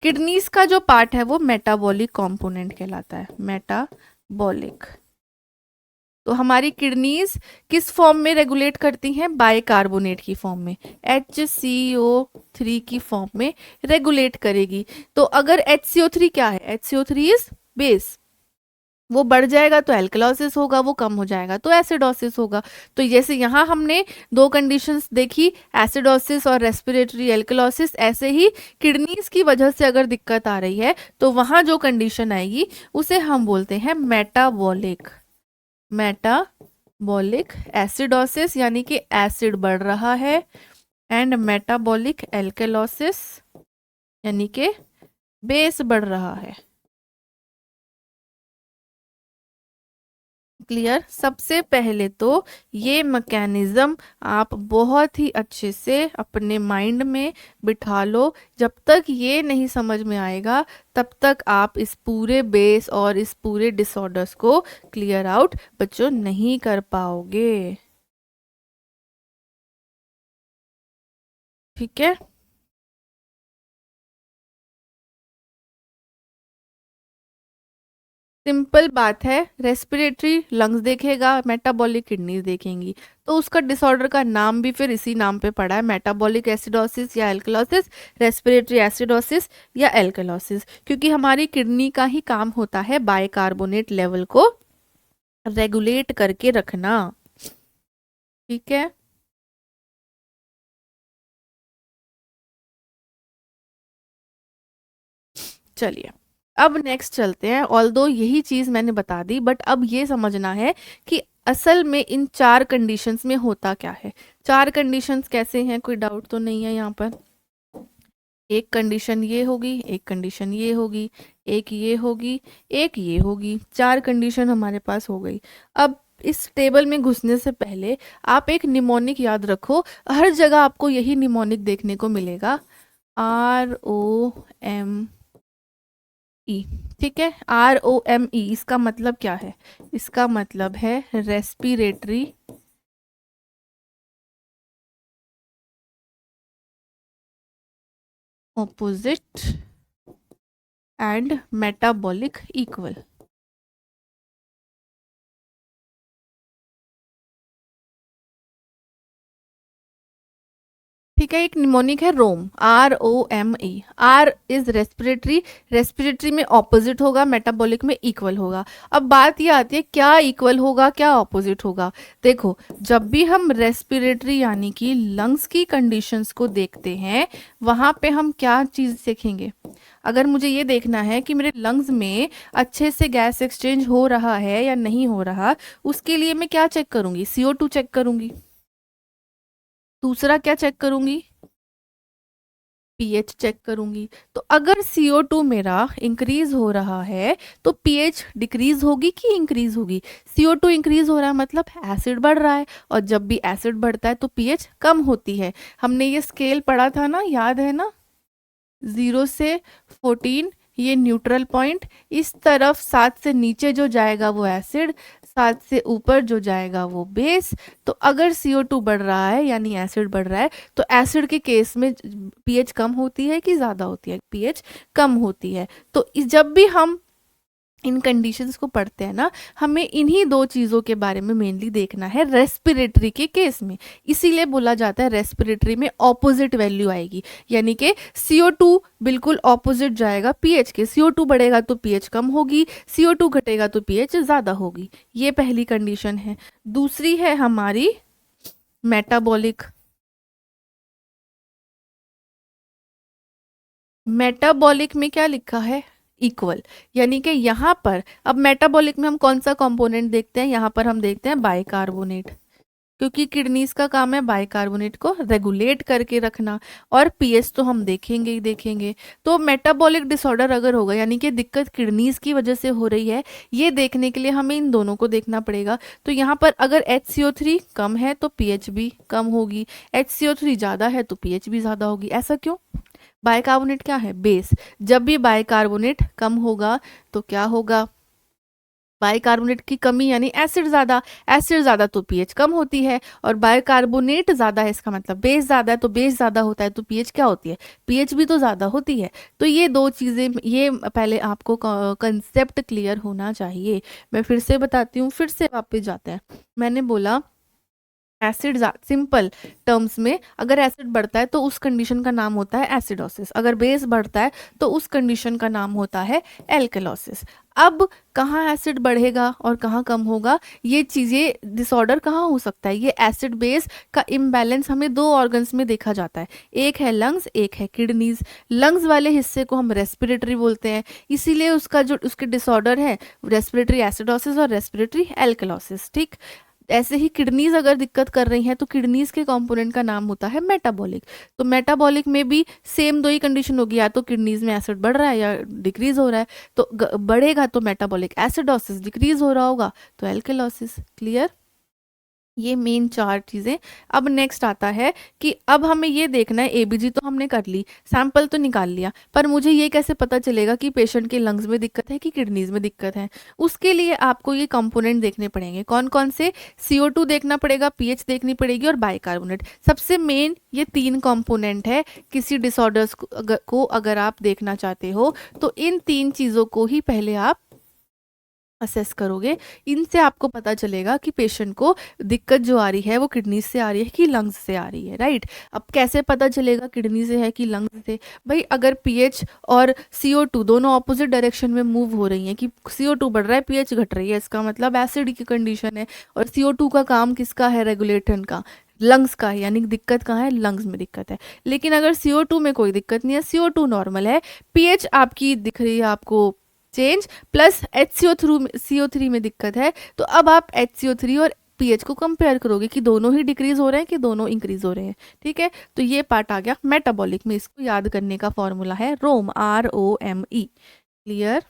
किडनीज का जो पार्ट है वो मेटाबॉलिक कंपोनेंट कहलाता है, मेटाबॉलिक। तो हमारी किडनीज किस फॉर्म में रेगुलेट करती हैं, बाइकार्बोनेट की फॉर्म में, HCO3 की फॉर्म में रेगुलेट करेगी। तो अगर HCO3 क्या है, HCO3 इज बेस, वो बढ़ जाएगा तो एल्कलोसिस होगा, वो कम हो जाएगा तो एसिडोसिस होगा। तो जैसे यहाँ हमने दो कंडीशंस देखी, एसिडोसिस और रेस्पिरेटरी एल्कलोसिस, ऐसे ही किडनीज की वजह से अगर दिक्कत आ रही है तो वहाँ जो कंडीशन आएगी उसे हम बोलते हैं मेटाबॉलिक, मेटाबॉलिक एसिडोसिस, यानी कि एसिड बढ़ रहा है, एंड मेटाबॉलिक एल्केलोसिस यानी कि बेस बढ़ रहा है। क्लियर। सबसे पहले तो ये मैकेनिज्म आप बहुत ही अच्छे से अपने माइंड में बिठा लो। जब तक ये नहीं समझ में आएगा तब तक आप इस पूरे बेस और इस पूरे डिसऑर्डर्स को क्लियर आउट बच्चों नहीं कर पाओगे। ठीक है। सिंपल बात है, रेस्पिरेटरी लंग्स देखेगा, मेटाबॉलिक किडनीज देखेंगी, तो उसका डिसऑर्डर का नाम भी फिर इसी नाम पे पड़ा है, मेटाबॉलिक एसिडोसिस या एल्कलोसिस, रेस्पिरेटरी एसिडोसिस या एल्कलोसिस, क्योंकि हमारी किडनी का ही काम होता है बाइकार्बोनेट लेवल को रेगुलेट करके रखना। ठीक है। चलिए अब नेक्स्ट चलते हैं। ऑल्दो यही चीज मैंने बता दी, बट अब ये समझना है कि असल में इन चार कंडीशंस में होता क्या है। चार कंडीशंस कैसे हैं, कोई डाउट तो नहीं है यहाँ पर। एक कंडीशन ये होगी, एक कंडीशन ये होगी, एक ये होगी, एक ये होगी। चार कंडीशन हमारे पास हो गई। अब इस टेबल में घुसने से पहले आप एक निमोनिक याद रखो, हर जगह आपको यही निमोनिक देखने को मिलेगा, ROME। ठीक है, ROME इसका मतलब क्या है? इसका मतलब है respiratory opposite and metabolic equal. ठीक है, एक निमोनिक है ROME, ROME। R is respiratory, respiratory में ऑपोजिट होगा, मेटाबॉलिक में इक्वल होगा। अब बात ये आती है क्या इक्वल होगा क्या ऑपोजिट होगा। देखो, जब भी हम रेस्पिरेटरी यानी कि लंग्स की कंडीशंस को देखते हैं, वहां पे हम क्या चीज देखेंगे? अगर मुझे ये देखना है कि मेरे लंग्स में अच्छे से गैस एक्सचेंज हो रहा है या नहीं हो रहा, उसके लिए मैं क्या चेक करूंगी? CO2 चेक करूंगी। दूसरा क्या चेक करूंगी? पीएच चेक करूंगी। तो अगर CO2 मेरा इंक्रीज हो रहा है तो पीएच डिक्रीज होगी कि इंक्रीज होगी? CO2 इंक्रीज हो रहा है मतलब एसिड बढ़ रहा है, और जब भी एसिड बढ़ता है तो पीएच कम होती है। हमने ये स्केल पढ़ा था ना, याद है ना? 0 से 14 ये न्यूट्रल पॉइंट, इस तरफ 7 से नीचे जो जाएगा वो एसिड, 7 से ऊपर जो जाएगा वो बेस। तो अगर CO2 बढ़ रहा है यानी एसिड बढ़ रहा है, तो एसिड के केस में पीएच कम होती है कि ज़्यादा होती है? पीएच कम होती है। तो जब भी हम इन कंडीशंस को पढ़ते हैं ना, हमें इन्हीं दो चीज़ों के बारे में मेनली देखना है रेस्पिरेटरी के केस में। इसीलिए बोला जाता है रेस्पिरेटरी में ऑपोजिट वैल्यू आएगी, यानी कि CO2 बिल्कुल ऑपोजिट जाएगा पीएच के। CO2 बढ़ेगा तो पीएच कम होगी, CO2 घटेगा तो पीएच ज़्यादा होगी। ये पहली कंडीशन है। दूसरी है हमारी मेटाबॉलिक। मेटाबॉलिक में क्या लिखा है? इक्वल। यानी कि यहाँ पर अब मेटाबॉलिक में हम कौन सा कंपोनेंट देखते हैं? यहाँ पर हम देखते हैं बाइकार्बोनेट, क्योंकि किडनीज का काम है बाइकार्बोनेट को रेगुलेट करके रखना, और पीएच तो हम देखेंगे ही देखेंगे। तो मेटाबॉलिक डिसऑर्डर अगर होगा यानी कि दिक्कत किडनीज की वजह से हो रही है, ये देखने के लिए हमें इन दोनों को देखना पड़ेगा। तो यहाँ पर अगर HCO3 कम है तो पीएच भी कम होगी, HCO3 ज़्यादा है तो पीएच भी ज़्यादा होगी। ऐसा क्यों? बाइकार्बोनेट क्या है? बेस। जब भी बाइकार्बोनेट कम होगा तो क्या होगा? बाइकार्बोनेट की कमी यानी एसिड ज़्यादा, एसिड ज़्यादा तो पीएच कम होती है, और बाइकार्बोनेट ज़्यादा है इसका मतलब बेस ज़्यादा है, तो बेस ज़्यादा होता है तो पीएच क्या होती है? पीएच भी तो ज़्यादा होती है। तो ये दो चीज़ें, ये पहले आपको कंसेप्ट क्लियर होना चाहिए। मैं फिर से बताती हूँ, फिर से वापस जाते हैं। मैंने बोला एसिड, सिंपल टर्म्स में अगर एसिड बढ़ता है तो उस कंडीशन का नाम होता है एसिडोसिस, अगर बेस बढ़ता है तो उस कंडीशन का नाम होता है एल्केलोसिस। अब कहाँ एसिड बढ़ेगा और कहाँ कम होगा, ये चीज़ें डिसऑर्डर कहाँ हो सकता है? ये एसिड बेस का इम्बैलेंस हमें दो ऑर्गन्स में देखा जाता है, एक है लंग्स, एक है किडनीज। लंग्स वाले हिस्से को हम रेस्पिरेटरी बोलते हैं, इसीलिए उसका जो उसके डिसऑर्डर है रेस्पिरेटरी एसिडोसिस और रेस्पिरेटरी एल्केलोसिस। ठीक। ऐसे ही किडनीज अगर दिक्कत कर रही हैं तो किडनीज के कंपोनेंट का नाम होता है मेटाबॉलिक। तो मेटाबॉलिक में भी सेम दो ही कंडीशन होगी, या तो किडनीज में एसिड बढ़ रहा है या डिक्रीज हो रहा है। तो बढ़ेगा तो मेटाबॉलिक एसिडोसिस, डिक्रीज हो रहा होगा तो एल्केलोसिस। क्लियर? ये मेन चार चीजें। अब नेक्स्ट आता है कि अब हमें ये देखना है, एबीजी तो हमने कर ली, सैंपल तो निकाल लिया, पर मुझे ये कैसे पता चलेगा कि पेशेंट के लंग्स में दिक्कत है कि किडनीज में दिक्कत है? उसके लिए आपको ये कंपोनेंट देखने पड़ेंगे। कौन कौन से? CO2 देखना पड़ेगा, पीएच देखनी पड़ेगी और बाइकार्बोनेट। सबसे मेन ये तीन कंपोनेंट है किसी डिसऑर्डर्स को अगर आप देखना चाहते हो तो इन तीन चीज़ों को ही पहले आप असेस करोगे। इनसे आपको पता चलेगा कि पेशेंट को दिक्कत जो आ रही है वो किडनी से आ रही है कि लंग्स से आ रही है, राइट? अब कैसे पता चलेगा किडनी से है कि लंग्स से? भाई अगर पीएच और CO2 दोनों ऑपोजिट डायरेक्शन में मूव हो रही हैं, कि CO2 बढ़ रहा है पीएच घट रही है, इसका मतलब एसिड की कंडीशन है। और CO2 का काम किसका है? रेगुलेटन का, लंग्स का है, यानी दिक्कत कहाँ है? लंग्स में दिक्कत है। लेकिन अगर CO2 में कोई दिक्कत नहीं है, CO2 नॉर्मल है, पीएच आपकी दिख रही है आपको चेंज, प्लस HCO3 में दिक्कत है, तो अब आप HCO3 और पीएच को कंपेयर करोगे कि दोनों ही डिक्रीज हो रहे हैं कि दोनों इंक्रीज हो रहे हैं। ठीक है, तो ये पार्ट आ गया मेटाबॉलिक में। इसको याद करने का फॉर्मूला है रोम, ROME। क्लियर?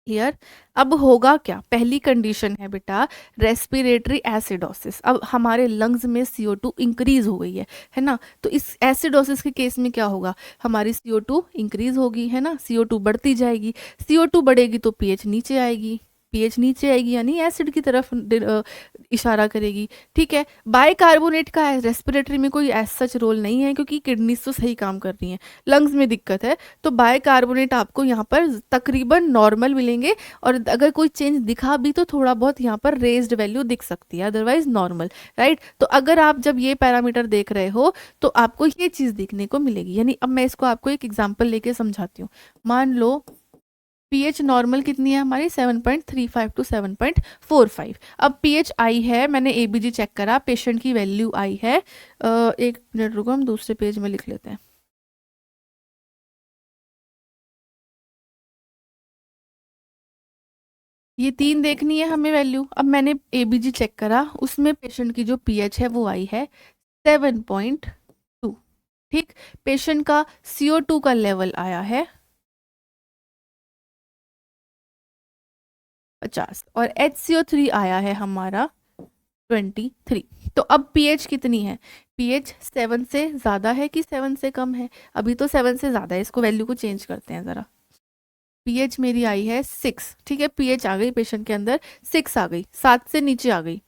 क्लियर? अब होगा क्या? पहली कंडीशन है बेटा रेस्पिरेटरी एसिडोसिस। अब हमारे लंग्स में CO2 इंक्रीज हो गई है ना? तो इस एसिडोसिस के केस में क्या होगा? हमारी CO2 इंक्रीज होगी, है ना? CO2 बढ़ती जाएगी, CO2 बढ़ेगी तो पीएच नीचे आएगी, पीएच नीचे आएगी यानी एसिड की तरफ इशारा करेगी। ठीक है, बाइकार्बोनेट का रेस्पिरेटरी में कोई ऐसा सच रोल नहीं है क्योंकि किडनीज तो सही काम कर रही हैं, लंग्स में दिक्कत है, तो बाइकार्बोनेट आपको यहाँ पर तकरीबन नॉर्मल मिलेंगे। और अगर कोई चेंज दिखा भी तो थोड़ा बहुत यहाँ पर रेज्ड वैल्यू दिख सकती है, अदरवाइज नॉर्मल, राइट? तो अगर आप जब ये पैरामीटर देख रहे हो तो आपको ये चीज़ देखने को मिलेगी। यानी अब मैं इसको आपको एक एग्जाम्पल लेके समझाती हूँ। मान लो पीएच नॉर्मल कितनी है हमारी? 7.35 टू 7.45। अब पीएच आई है, मैंने एबीजी चेक करा, पेशेंट की वैल्यू आई है, एक मिनट रुको, हम दूसरे पेज में लिख लेते हैं। ये तीन देखनी है हमें वैल्यू। अब मैंने एबीजी चेक करा, उसमें पेशेंट की जो पीएच है वो आई है 7.2। ठीक, पेशेंट का CO2 का लेवल आया है 50 और HCO3 आया है हमारा 23। तो अब पीएच कितनी है? पीएच 7 से ज़्यादा है कि 7 से कम है? अभी तो 7 से ज़्यादा है, इसको वैल्यू को चेंज करते हैं ज़रा। पीएच मेरी आई है 6, ठीक है, पीएच आ गई पेशेंट के अंदर 6 आ गई, 7 से नीचे आ गई।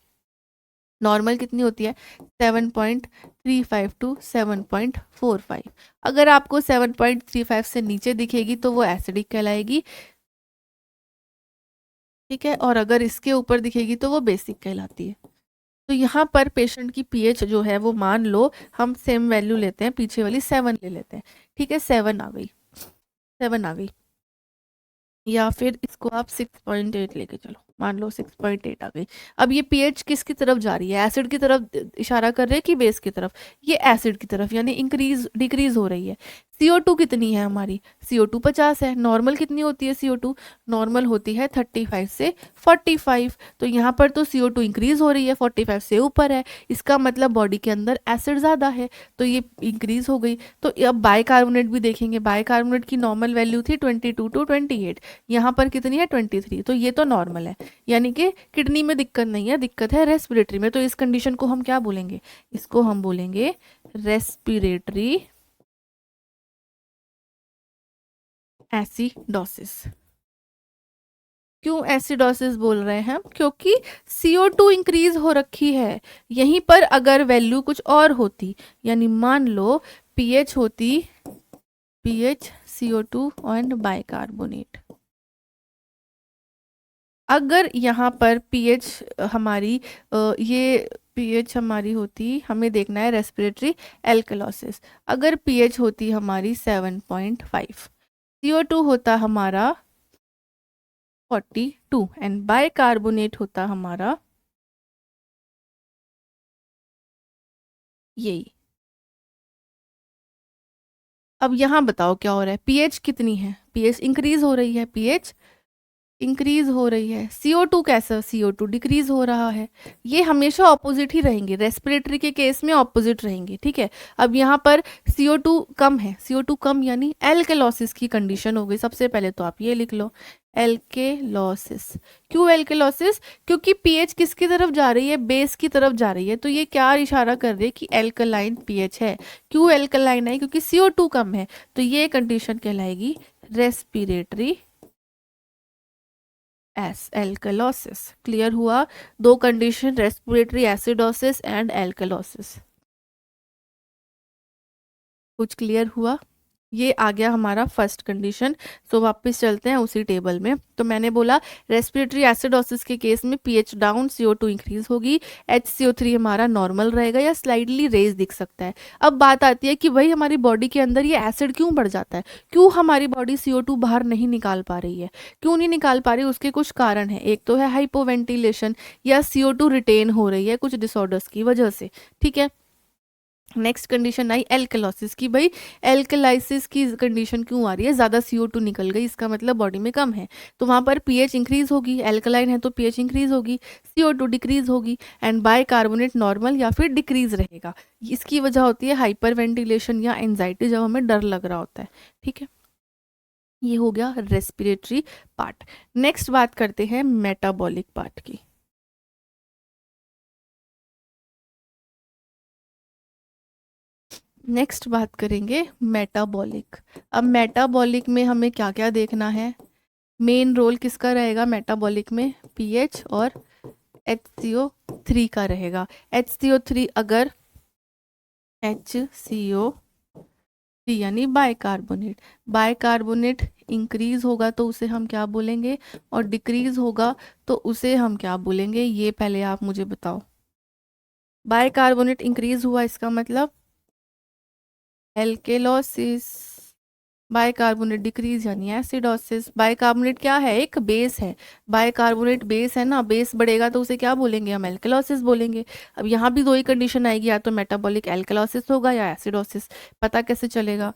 नॉर्मल कितनी होती है? 7.35 टू 7.45। अगर आपको 7.35 से नीचे दिखेगी तो वो एसिडिक कहलाएगी, ठीक है, और अगर इसके ऊपर दिखेगी तो वो बेसिक कहलाती है। तो यहाँ पर पेशेंट की पीएच जो है वो मान लो हम सेम वैल्यू लेते हैं, पीछे वाली 7 ले लेते हैं, ठीक है, 7 आ गई, 7 आ गई, या फिर इसको आप 6.8 लेके चलो, मान लो 6.8 आ गई। अब ये पीएच किसकी तरफ जा रही है? एसिड की तरफ इशारा कर रहे हैं कि बेस की तरफ? ये एसिड की तरफ, यानी इंक्रीज डिक्रीज हो रही है। CO2 कितनी है हमारी? CO2 50 है। नॉर्मल कितनी होती है CO2? नॉर्मल होती है 35 से 45। तो यहाँ पर तो CO2 इंक्रीज हो रही है, 45 से ऊपर है, इसका मतलब बॉडी के अंदर एसिड ज़्यादा है, तो ये इंक्रीज हो गई। तो अब बाइकार्बोनेट भी देखेंगे, बाइकार्बोनेट की नॉर्मल वैल्यू थी 22 टू 28, यहाँ पर कितनी है? 23, तो ये तो नॉर्मल है, यानी कि किडनी में दिक्कत नहीं है, दिक्कत है रेस्पिरेटरी में। तो इस कंडीशन को हम क्या बोलेंगे? इसको हम बोलेंगे रेस्पिरेटरी एसिडोसिस। क्यों एसिडोसिस बोल रहे हैं हम? क्योंकि CO2 इंक्रीज हो रखी है। यहीं पर अगर वैल्यू कुछ और होती, यानी मान लो पीएच होती, पीएच CO2 एंड बाइकार्बोनेट, अगर यहाँ पर पीएच हमारी ये पीएच हमारी होती, हमें देखना है रेस्पिरेटरी एल्कलोसिस, अगर पीएच होती हमारी 7.5, CO2 होता हमारा 42 एंड बाइकार्बोनेट होता हमारा यही। अब यहाँ बताओ क्या हो रहा है? पीएच कितनी है? पीएच इंक्रीज हो रही है, पीएच इंक्रीज हो रही है। CO2 कैसा, CO2 डिक्रीज हो रहा है। ये हमेशा ऑपोजिट ही रहेंगे, रेस्पिरेटरी के केस में ऑपोजिट रहेंगे, ठीक है। अब यहाँ पर CO2 कम है, CO2 कम यानी एल्केलॉसिस की कंडीशन हो गई। सबसे पहले तो आप ये लिख लो, एल्केलॉसिस। क्यों एल्केलॉसिस? क्योंकि पीएच किसकी तरफ जा रही है, बेस की तरफ जा रही है, तो ये क्या इशारा कर रही है कि एल्कलाइन पीएच है। क्यों एल्कलाइन है? क्योंकि CO2 कम है, तो ये कंडीशन कहलाएगी रेस्पिरेटरी एल्कलोसिस। क्लियर हुआ? दो condition, respiratory acidosis and alkalosis. कुछ क्लियर हुआ? ये आ गया हमारा फर्स्ट कंडीशन। सो वापस चलते हैं उसी टेबल में। तो मैंने बोला रेस्पिरेटरी एसिडोसिस के केस में पीएच डाउन, CO2 इंक्रीज होगी, HCO3 हमारा नॉर्मल रहेगा या स्लाइडली रेज दिख सकता है। अब बात आती है कि भाई हमारी बॉडी के अंदर ये एसिड क्यों बढ़ जाता है, क्यों हमारी बॉडी CO2 बाहर नहीं निकाल पा रही है, क्यों नहीं निकाल पा रही? उसके कुछ कारण है। एक तो है हाइपोवेंटिलेशन या CO2 रिटेन हो रही है कुछ डिसऑर्डर्स की वजह से, ठीक है। नेक्स्ट कंडीशन आई एल्कलोसिस की, भाई एल्कलाइसिस की कंडीशन क्यों आ रही है, ज़्यादा CO2 निकल गई, इसका मतलब बॉडी में कम है, तो वहाँ पर पीएच इंक्रीज होगी। एल्कलाइन है तो पीएच इंक्रीज होगी, CO2 डिक्रीज होगी, एंड बाइकार्बोनेट नॉर्मल या फिर डिक्रीज रहेगा। इसकी वजह होती है हाइपर वेंटिलेशन या एंजाइटी, जब हमें डर लग रहा होता है, ठीक है। ये हो गया रेस्पिरेटरी पार्ट। नेक्स्ट बात करते हैं मेटाबॉलिक पार्ट की। नेक्स्ट बात करेंगे मेटाबॉलिक। अब मेटाबॉलिक में हमें क्या क्या देखना है? मेन रोल किसका रहेगा मेटाबॉलिक में? पीएच और HCO3 का रहेगा। HCO3 अगर HCO3 यानी बाइकार्बोनेट, बाइकार्बोनेट इंक्रीज होगा तो उसे हम क्या बोलेंगे, और डिक्रीज होगा तो उसे हम क्या बोलेंगे? ये पहले आप मुझे बताओ। बाइकार्बोनेट इंक्रीज हुआ इसका मतलब एल्केलोसिस, बाइकार्बोनेट डिक्रीज यानी एसिडोसिस। बाइकार्बोनेट क्या है? एक बेस है, बाइकार्बोनेट बेस है ना, बेस बढ़ेगा तो उसे क्या बोलेंगे हम? एल्केलोसिस बोलेंगे। अब यहाँ भी दो ही कंडीशन आएगी, या तो मेटाबॉलिक एल्केलोसिस होगा या एसिडोसिस। पता कैसे चलेगा?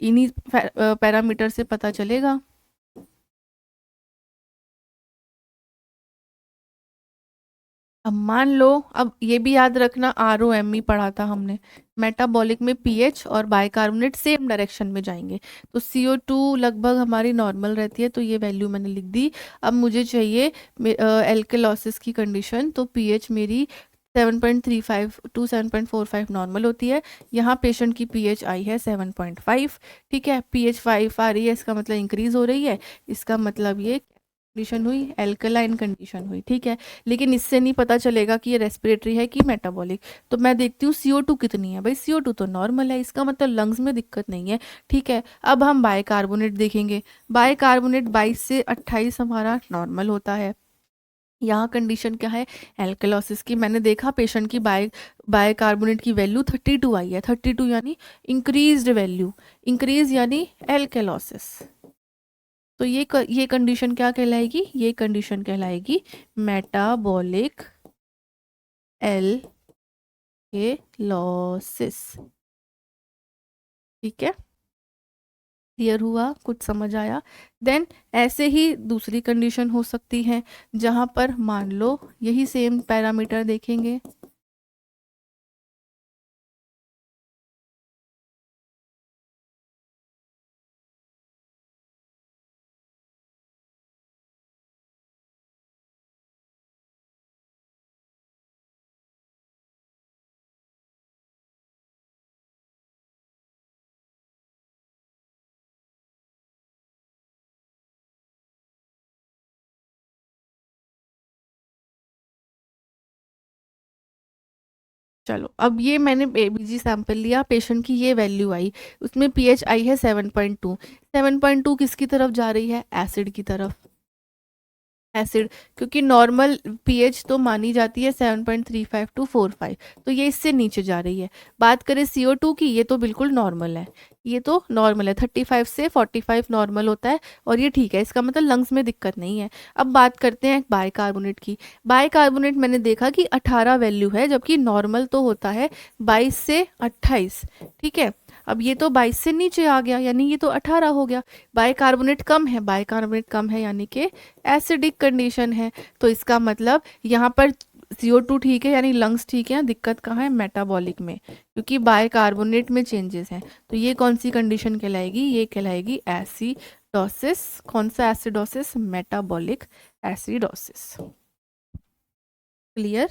इन्हीं पैरामीटर से पता चलेगा। अब मान लो, अब ये भी याद रखना, ROME पढ़ा था हमने, मेटाबॉलिक में पीएच और बाइकार्बोनेट सेम डायरेक्शन में जाएंगे। तो CO2 लगभग हमारी नॉर्मल रहती है, तो ये वैल्यू मैंने लिख दी। अब मुझे चाहिए एल्केलॉसिस की कंडीशन, तो पीएच मेरी 7.35 टू 7.45 नॉर्मल होती है। यहाँ पेशेंट की पीएच आई है 7.5, ठीक है। पीएच 5 आ रही है, इसका मतलब इंक्रीज हो रही है, इसका मतलब ये कंडीशन हुई, एल्कलाइन कंडीशन हुई, ठीक है। लेकिन इससे नहीं पता चलेगा कि ये रेस्पिरेटरी है कि मेटाबॉलिक। तो मैं देखती हूँ CO2 कितनी है, भाई CO2 तो नॉर्मल है, इसका मतलब लंग्स में दिक्कत नहीं है, ठीक है। अब हम बाइकार्बोनेट देखेंगे। बाइकार्बोनेट 22 से 28 हमारा नॉर्मल होता है। यहाँ कंडीशन क्या है? एल्केलॉसिस की। मैंने देखा पेशेंट की बाइकार्बोनेट की वैल्यू 32 आई है, 32 यानी इंक्रीज्ड वैल्यू, इंक्रीज यानी एल्केलॉसिस। तो ये कंडीशन क्या कहलाएगी? ये कंडीशन कहलाएगी मेटाबॉलिक एल्केलॉसिस, ठीक है। क्लियर हुआ? कुछ समझ आया? देन ऐसे ही दूसरी कंडीशन हो सकती है, जहां पर मान लो यही सेम पैरामीटर देखेंगे। चलो, अब ये मैंने ABG सैंपल लिया, पेशेंट की ये वैल्यू आई, उसमें पीएच आई है 7.2। 7.2 किसकी तरफ जा रही है? एसिड की तरफ, एसिड। क्योंकि नॉर्मल पीएच तो मानी जाती है 7.35 टू 45, तो ये इससे नीचे जा रही है। बात करें CO2 की, ये तो बिल्कुल नॉर्मल है, ये तो नॉर्मल है, 35 से 45 नॉर्मल होता है, और ये ठीक है, इसका मतलब लंग्स में दिक्कत नहीं है। अब बात करते हैं बाइकार्बोनेट की। बाइकार्बोनेट मैंने देखा कि 18 वैल्यू है, जबकि नॉर्मल तो होता है 22 से 28, ठीक है। अब ये तो 22 से नीचे आ गया, यानी ये तो 18 हो गया। बाइकार्बोनेट कम है, बाइकार्बोनेट कम है यानी कि एसिडिक कंडीशन है। तो इसका मतलब यहाँ पर CO2 ठीक है, यानी लंग्स ठीक है, दिक्कत कहाँ है, मेटाबॉलिक में, क्योंकि बाइकार्बोनेट में चेंजेस हैं। तो ये कौन सी कंडीशन कहलाएगी, ये कहलाएगी एसिडोसिस। कौन सा acidosis, metabolic acidosis. Clear,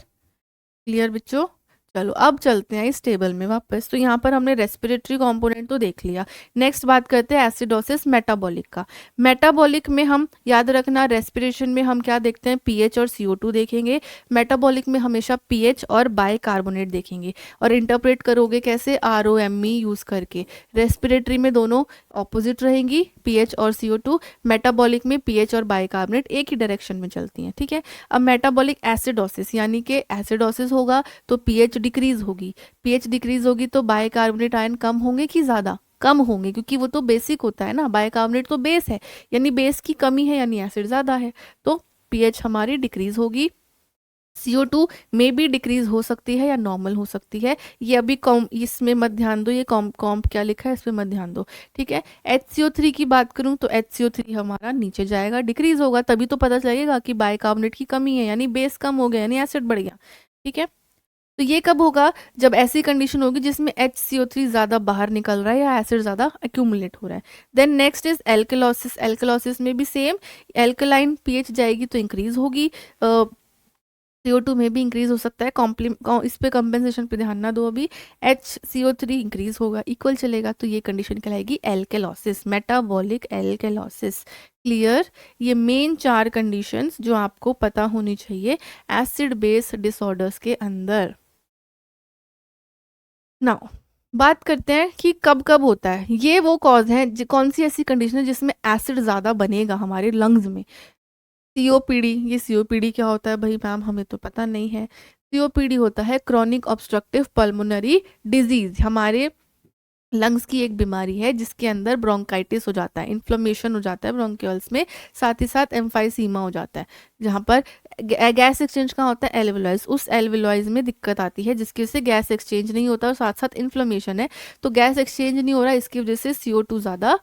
clear बच्चों। चलो अब चलते हैं इस टेबल में वापस। तो यहाँ पर हमने रेस्पिरेटरी कंपोनेंट तो देख लिया। नेक्स्ट बात करते हैं एसिडोसिस मेटाबॉलिक का। मेटाबॉलिक में हम याद रखना, रेस्पिरेशन में हम क्या देखते हैं, पीएच और CO2 देखेंगे। मेटाबॉलिक में हमेशा पीएच और बाइकार्बोनेट देखेंगे। और इंटरप्रेट करोगे कैसे, ROME यूज करके। रेस्पिरेटरी में दोनों ऑपोजिट रहेंगी, पीएच और CO2। मेटाबॉलिक में पीएच और बाइकार्बोनेट एक ही डायरेक्शन में चलती हैं, ठीक है। अब मेटाबॉलिक एसिडोसिस, यानी कि एसिडोसिस होगा तो पीएच डिक्रीज होगी, पीएच डिक्रीज होगी तो बाइकार्बोनेट आयन कम होंगे कि ज़्यादा, कम होंगे, क्योंकि वो तो बेसिक होता है ना, बाइकार्बोनेट तो बेस है, यानी बेस की कमी है यानी एसिड ज़्यादा है, तो पीएच हमारी डिक्रीज होगी। CO2 में भी डिक्रीज हो सकती है या नॉर्मल हो सकती है, ये अभी इसमें मत ध्यान दो, ये कॉम्प क्या लिखा है इसमें मत ध्यान दो, ठीक है। HCO3 की बात करूं तो HCO3 हमारा नीचे जाएगा, डिक्रीज होगा, तभी तो पता चलेगा कि बाइकार्बोनेट की कमी है, यानी बेस कम हो गया, यानी एसिड बढ़ गया, ठीक है। तो ये कब होगा, जब ऐसी कंडीशन होगी जिसमें HCO3 ज़्यादा बाहर निकल रहा है या एसिड ज़्यादा एक्यूमुलेट हो रहा है। Then next is alkalosis. Alkalosis में भी सेम, एल्कलाइन पीएच जाएगी तो इंक्रीज होगी, CO2 में भी इंक्रीज हो सकता है, इस पे कंपेंसेशन पे ध्यान ना दो अभी। HCO3 इंक्रीज होगा, इक्वल चलेगा, तो ये कंडीशन कहलाएगी एल्केलोसिस, मेटाबॉलिक एल्केलोसिस। क्लियर, ये मेन 4 कंडीशंस जो आपको पता होनी चाहिए एसिड बेस डिसऑर्डर्स के अंदर। नाउ बात करते हैं कि कब कब होता है, ये वो कॉज है, कौन सी ऐसी कंडीशन है जिसमें एसिड ज़्यादा बनेगा हमारे लंग्स में। COPD, ये COPD क्या होता है भाई मैम, हमें तो पता नहीं है। COPD होता है क्रॉनिक ऑब्स्ट्रक्टिव पल्मोनरी डिजीज, हमारे लंग्स की एक बीमारी है जिसके अंदर ब्रोंकाइटिस हो जाता है, इन्फ्लेमेशन हो जाता है ब्रोंक्यूल्स में, साथ ही साथ एम्फाइसीमा हो जाता है, जहाँ पर गैस एक्सचेंज कहाँ होता है, एल्वेलॉइज, उस एल्वेलॉइज में दिक्कत आती है जिसकी वजह से गैस एक्सचेंज नहीं होता और साथ साथ इन्फ्लेमेशन है, तो गैस एक्सचेंज नहीं हो रहा, इसकी वजह से CO2 ज़्यादा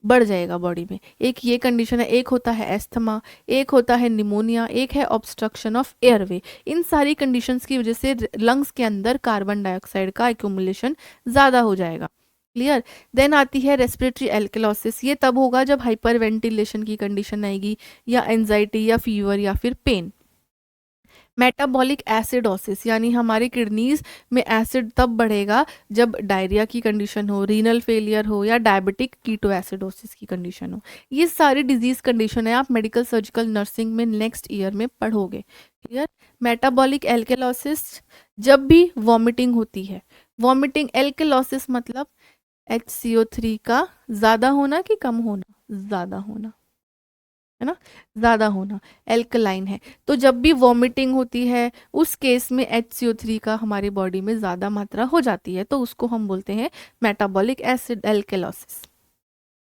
बढ़ जाएगा बॉडी में। एक ये कंडीशन है, एक होता है एस्थमा, एक होता है निमोनिया, एक है ऑब्स्ट्रक्शन ऑफ एयरवे। इन सारी कंडीशंस की वजह से लंग्स के अंदर कार्बन डाइऑक्साइड का एक्यूमुलेशन ज़्यादा हो जाएगा। क्लियर। देन आती है रेस्पिरेटरी एल्कलोसिस, ये तब होगा जब हाइपर वेंटिलेशन की कंडीशन आएगी, या एंजाइटी या फीवर या फिर पेन। मेटाबॉलिक एसिडोसिस, यानी हमारी किडनीज में एसिड तब बढ़ेगा जब डायरिया की कंडीशन हो, रीनल फेलियर हो, या डायबिटिक कीटोएसिडोसिस की कंडीशन हो। ये सारी डिजीज कंडीशन है, आप मेडिकल सर्जिकल नर्सिंग में नेक्स्ट ईयर में पढ़ोगे। क्लियर। मेटाबॉलिक एल्केलोसिस, जब भी वॉमिटिंग होती है, वॉमिटिंग एल्केलोसिस मतलब HCO3 का ज़्यादा होना कि कम होना, ज़्यादा होना, है ना, ज़्यादा होना, एल्कलाइन है। तो जब भी वॉमिटिंग होती है उस केस में HCO3 का हमारी बॉडी में ज़्यादा मात्रा हो जाती है, तो उसको हम बोलते हैं मेटाबॉलिक एसिड एल्केलोसिस।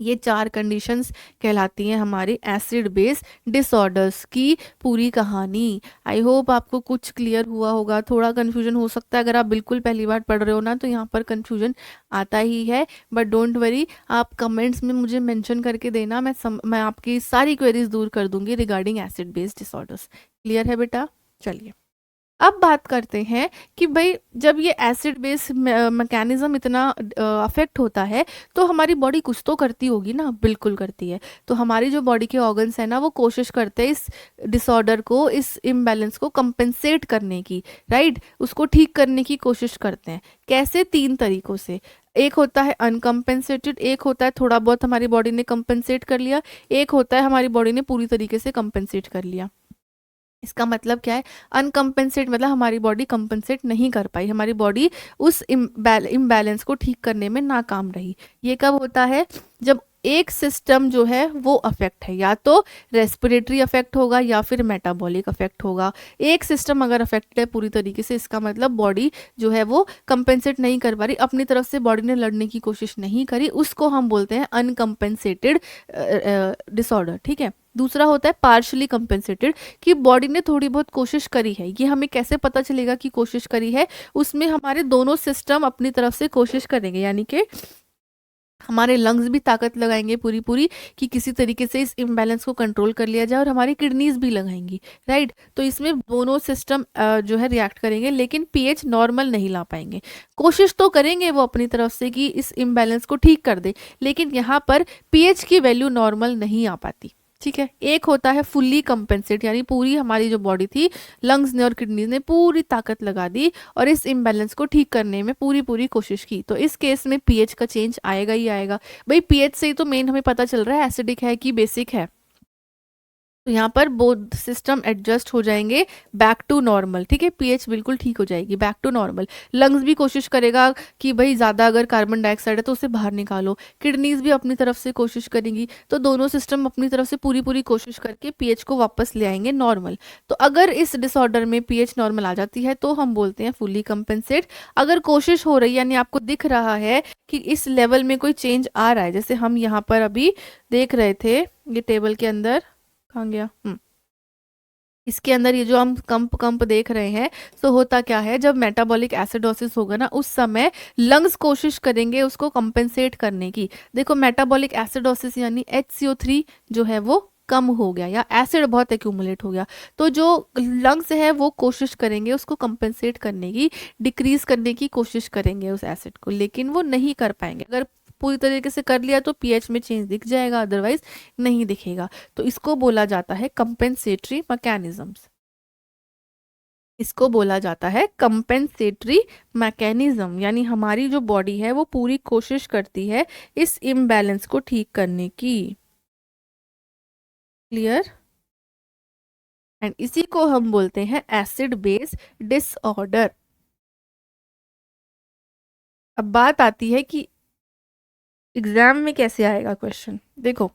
ये 4 कंडीशंस कहलाती हैं हमारी एसिड बेस डिसऑर्डर्स की पूरी कहानी। आई होप आपको कुछ क्लियर हुआ होगा, थोड़ा कन्फ्यूजन हो सकता है, अगर आप बिल्कुल पहली बार पढ़ रहे हो ना तो यहाँ पर कन्फ्यूजन आता ही है, बट डोंट वरी, आप कमेंट्स में मुझे मेंशन करके देना, मैं आपकी सारी क्वेरीज दूर कर दूंगी regarding acid base disorders. Clear है बेटा, चलिए अब बात करते हैं कि भाई जब ये एसिड बेस मैकेनिज्म इतना अफेक्ट होता है तो हमारी बॉडी कुछ तो करती होगी ना, बिल्कुल करती है। तो हमारी जो बॉडी के ऑर्गन्स है ना वो कोशिश करते हैं इस डिसऑर्डर को, इस इम्बैलेंस को कंपेंसेट करने की, राइट, उसको ठीक करने की कोशिश करते हैं। कैसे? 3 तरीकों से। एक होता है अनकम्पेंसेटेड, एक होता है थोड़ा बहुत हमारी बॉडी ने कंपेंसेट कर लिया, एक होता है हमारी बॉडी ने पूरी तरीके से कंपेंसेट कर लिया। इसका मतलब क्या है? अनकम्पेंसेट मतलब हमारी बॉडी कंपेंसेट नहीं कर पाई, हमारी बॉडी उस इम्बैलेंस को ठीक करने में नाकाम रही। ये कब होता है? जब एक सिस्टम जो है वो अफेक्ट है, या तो रेस्पिरेटरी अफेक्ट होगा या फिर मेटाबॉलिक अफेक्ट होगा। एक सिस्टम अगर अफेक्ट है पूरी तरीके से, इसका मतलब बॉडी जो है वो कंपेंसेट नहीं कर पा रही, अपनी तरफ से बॉडी ने लड़ने की कोशिश नहीं करी, उसको हम बोलते हैं अनकम्पेंसेटेड डिसऑर्डर। ठीक है। दूसरा होता है पार्शली कंपेंसेटेड, कि बॉडी ने थोड़ी बहुत कोशिश करी है। ये हमें कैसे पता चलेगा कि कोशिश करी है? उसमें हमारे दोनों सिस्टम अपनी तरफ से कोशिश करेंगे, यानी कि हमारे लंग्स भी ताकत लगाएंगे पूरी पूरी कि किसी तरीके से इस इम्बैलेंस को कंट्रोल कर लिया जाए, और हमारी किडनीज भी लगाएंगी, राइट। तो इसमें दोनों सिस्टम जो है रिएक्ट करेंगे, लेकिन पीएच नॉर्मल नहीं ला पाएंगे। कोशिश तो करेंगे वो अपनी तरफ से कि इस इम्बैलेंस को ठीक कर दे, लेकिन यहाँ पर पीएच की वैल्यू नॉर्मल नहीं आ पाती, ठीक है। एक होता है फुल्ली कंपेंसेट, यानी पूरी हमारी जो बॉडी थी, लंग्स ने और किडनीज ने पूरी ताकत लगा दी और इस इम्बैलेंस को ठीक करने में पूरी पूरी कोशिश की। तो इस केस में पीएच का चेंज आएगा ही आएगा। भाई पीएच से ही तो मेन हमें पता चल रहा है एसिडिक है कि बेसिक है। तो यहाँ पर बोथ सिस्टम एडजस्ट हो जाएंगे बैक टू नॉर्मल, ठीक है। पीएच बिल्कुल ठीक हो जाएगी, बैक टू नॉर्मल। लंग्स भी कोशिश करेगा कि भाई ज़्यादा अगर कार्बन डाइऑक्साइड है तो उसे बाहर निकालो, किडनीज भी अपनी तरफ से कोशिश करेंगी। तो दोनों सिस्टम अपनी तरफ से पूरी पूरी कोशिश करके पीएच को वापस ले आएंगे नॉर्मल। तो अगर इस डिसऑर्डर में पीएच नॉर्मल आ जाती है तो हम बोलते हैं फुल्ली कंपेंसेट। अगर कोशिश हो रही है, यानी आपको दिख रहा है कि इस लेवल में कोई चेंज आ रहा है, जैसे हम यहाँ पर अभी देख रहे थे ये टेबल के अंदर, कहाँ गया, इसके अंदर ये जो हम कंप कंप देख रहे हैं, तो होता क्या है, जब मेटाबॉलिक एसिडोसिस होगा ना उस समय लंग्स कोशिश करेंगे उसको कंपेंसेट करने की। देखो मेटाबॉलिक एसिडोसिस यानी HCO3 जो है वो कम हो गया या एसिड बहुत एक्यूमुलेट हो गया, तो जो लंग्स है वो कोशिश करेंगे उसको कंपेंसेट करने की, डिक्रीज करने की कोशिश करेंगे उस एसिड को, लेकिन वो नहीं कर पाएंगे। अगर पूरी तरीके से कर लिया तो पीएच में चेंज दिख जाएगा, अदरवाइज नहीं दिखेगा। तो इसको बोला जाता है कंपेंसेटरी मैकेनिज्म्स, इसको बोला जाता है कंपेंसेटरी मैकेनिज्म, यानी हमारी जो बॉडी है वो पूरी कोशिश करती है इस इम्बैलेंस को ठीक करने की। क्लियर। एंड इसी को हम बोलते हैं एसिड बेस डिसऑर्डर। अब बात आती है कि एग्जाम में कैसे आएगा क्वेश्चन। देखो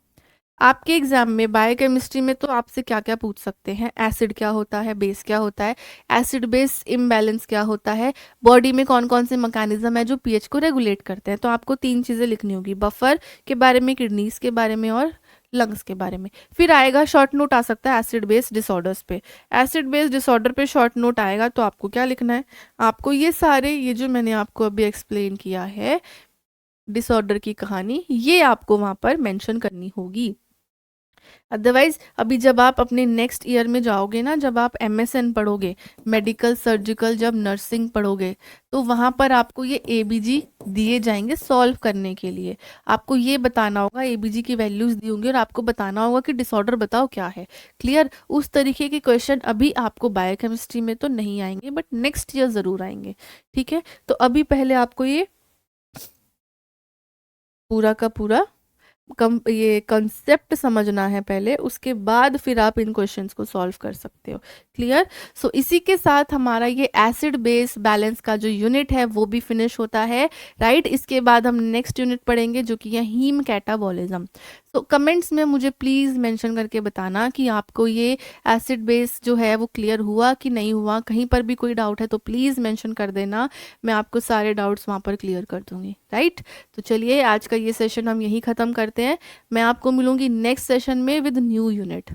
आपके एग्जाम में बायोकेमिस्ट्री में तो आपसे क्या क्या पूछ सकते हैं, एसिड क्या होता है, बेस क्या होता है, एसिड बेस इम्बैलेंस क्या होता है, बॉडी में कौन कौन से मैकेनिज्म है जो पीएच को रेगुलेट करते हैं। तो आपको तीन चीज़ें लिखनी होगी, बफर के बारे में, किडनीज के बारे में और लंग्स के बारे में। फिर आएगा शॉर्ट नोट आ सकता है एसिड बेस डिसऑर्डर्स पे, एसिड बेस डिसऑर्डर पे शॉर्ट नोट आएगा। तो आपको क्या लिखना है, आपको ये सारे ये जो मैंने आपको अभी एक्सप्लेन किया है डिसऑर्डर की कहानी, ये आपको वहाँ पर मेंशन करनी होगी। अदरवाइज अभी जब आप अपने नेक्स्ट ईयर में जाओगे ना, जब आप MSN पढ़ोगे, मेडिकल सर्जिकल जब नर्सिंग पढ़ोगे, तो वहाँ पर आपको ये ABG दिए जाएंगे सॉल्व करने के लिए। आपको ये बताना होगा, ABG की वैल्यूज दी होंगी और आपको बताना होगा कि डिसऑर्डर बताओ क्या है। क्लियर। उस तरीके के क्वेश्चन अभी आपको बायोकेमिस्ट्री में तो नहीं आएंगे, बट नेक्स्ट ईयर ज़रूर आएंगे, ठीक है। तो अभी पहले आपको ये पूरा का पूरा ये कंसेप्ट समझना है पहले, उसके बाद फिर आप इन क्वेश्चंस को सॉल्व कर सकते हो। क्लियर। सो इसी के साथ हमारा ये एसिड बेस बैलेंस का जो यूनिट है वो भी फिनिश होता है, राइट। इसके बाद हम नेक्स्ट यूनिट पढ़ेंगे जो कि है हीम कैटाबॉलिज्म। सो कमेंट्स में मुझे प्लीज़ मेंशन करके बताना कि आपको ये एसिड बेस जो है वो क्लियर हुआ कि नहीं हुआ। कहीं पर भी कोई डाउट है तो प्लीज़ मेंशन कर देना, मैं आपको सारे डाउट्स वहाँ पर क्लियर कर दूँगी, राइट। तो चलिए आज का ये सेशन हम यहीं ख़त्म करते हैं। मैं आपको मिलूंगी नेक्स्ट सेशन में विद न्यू यूनिट।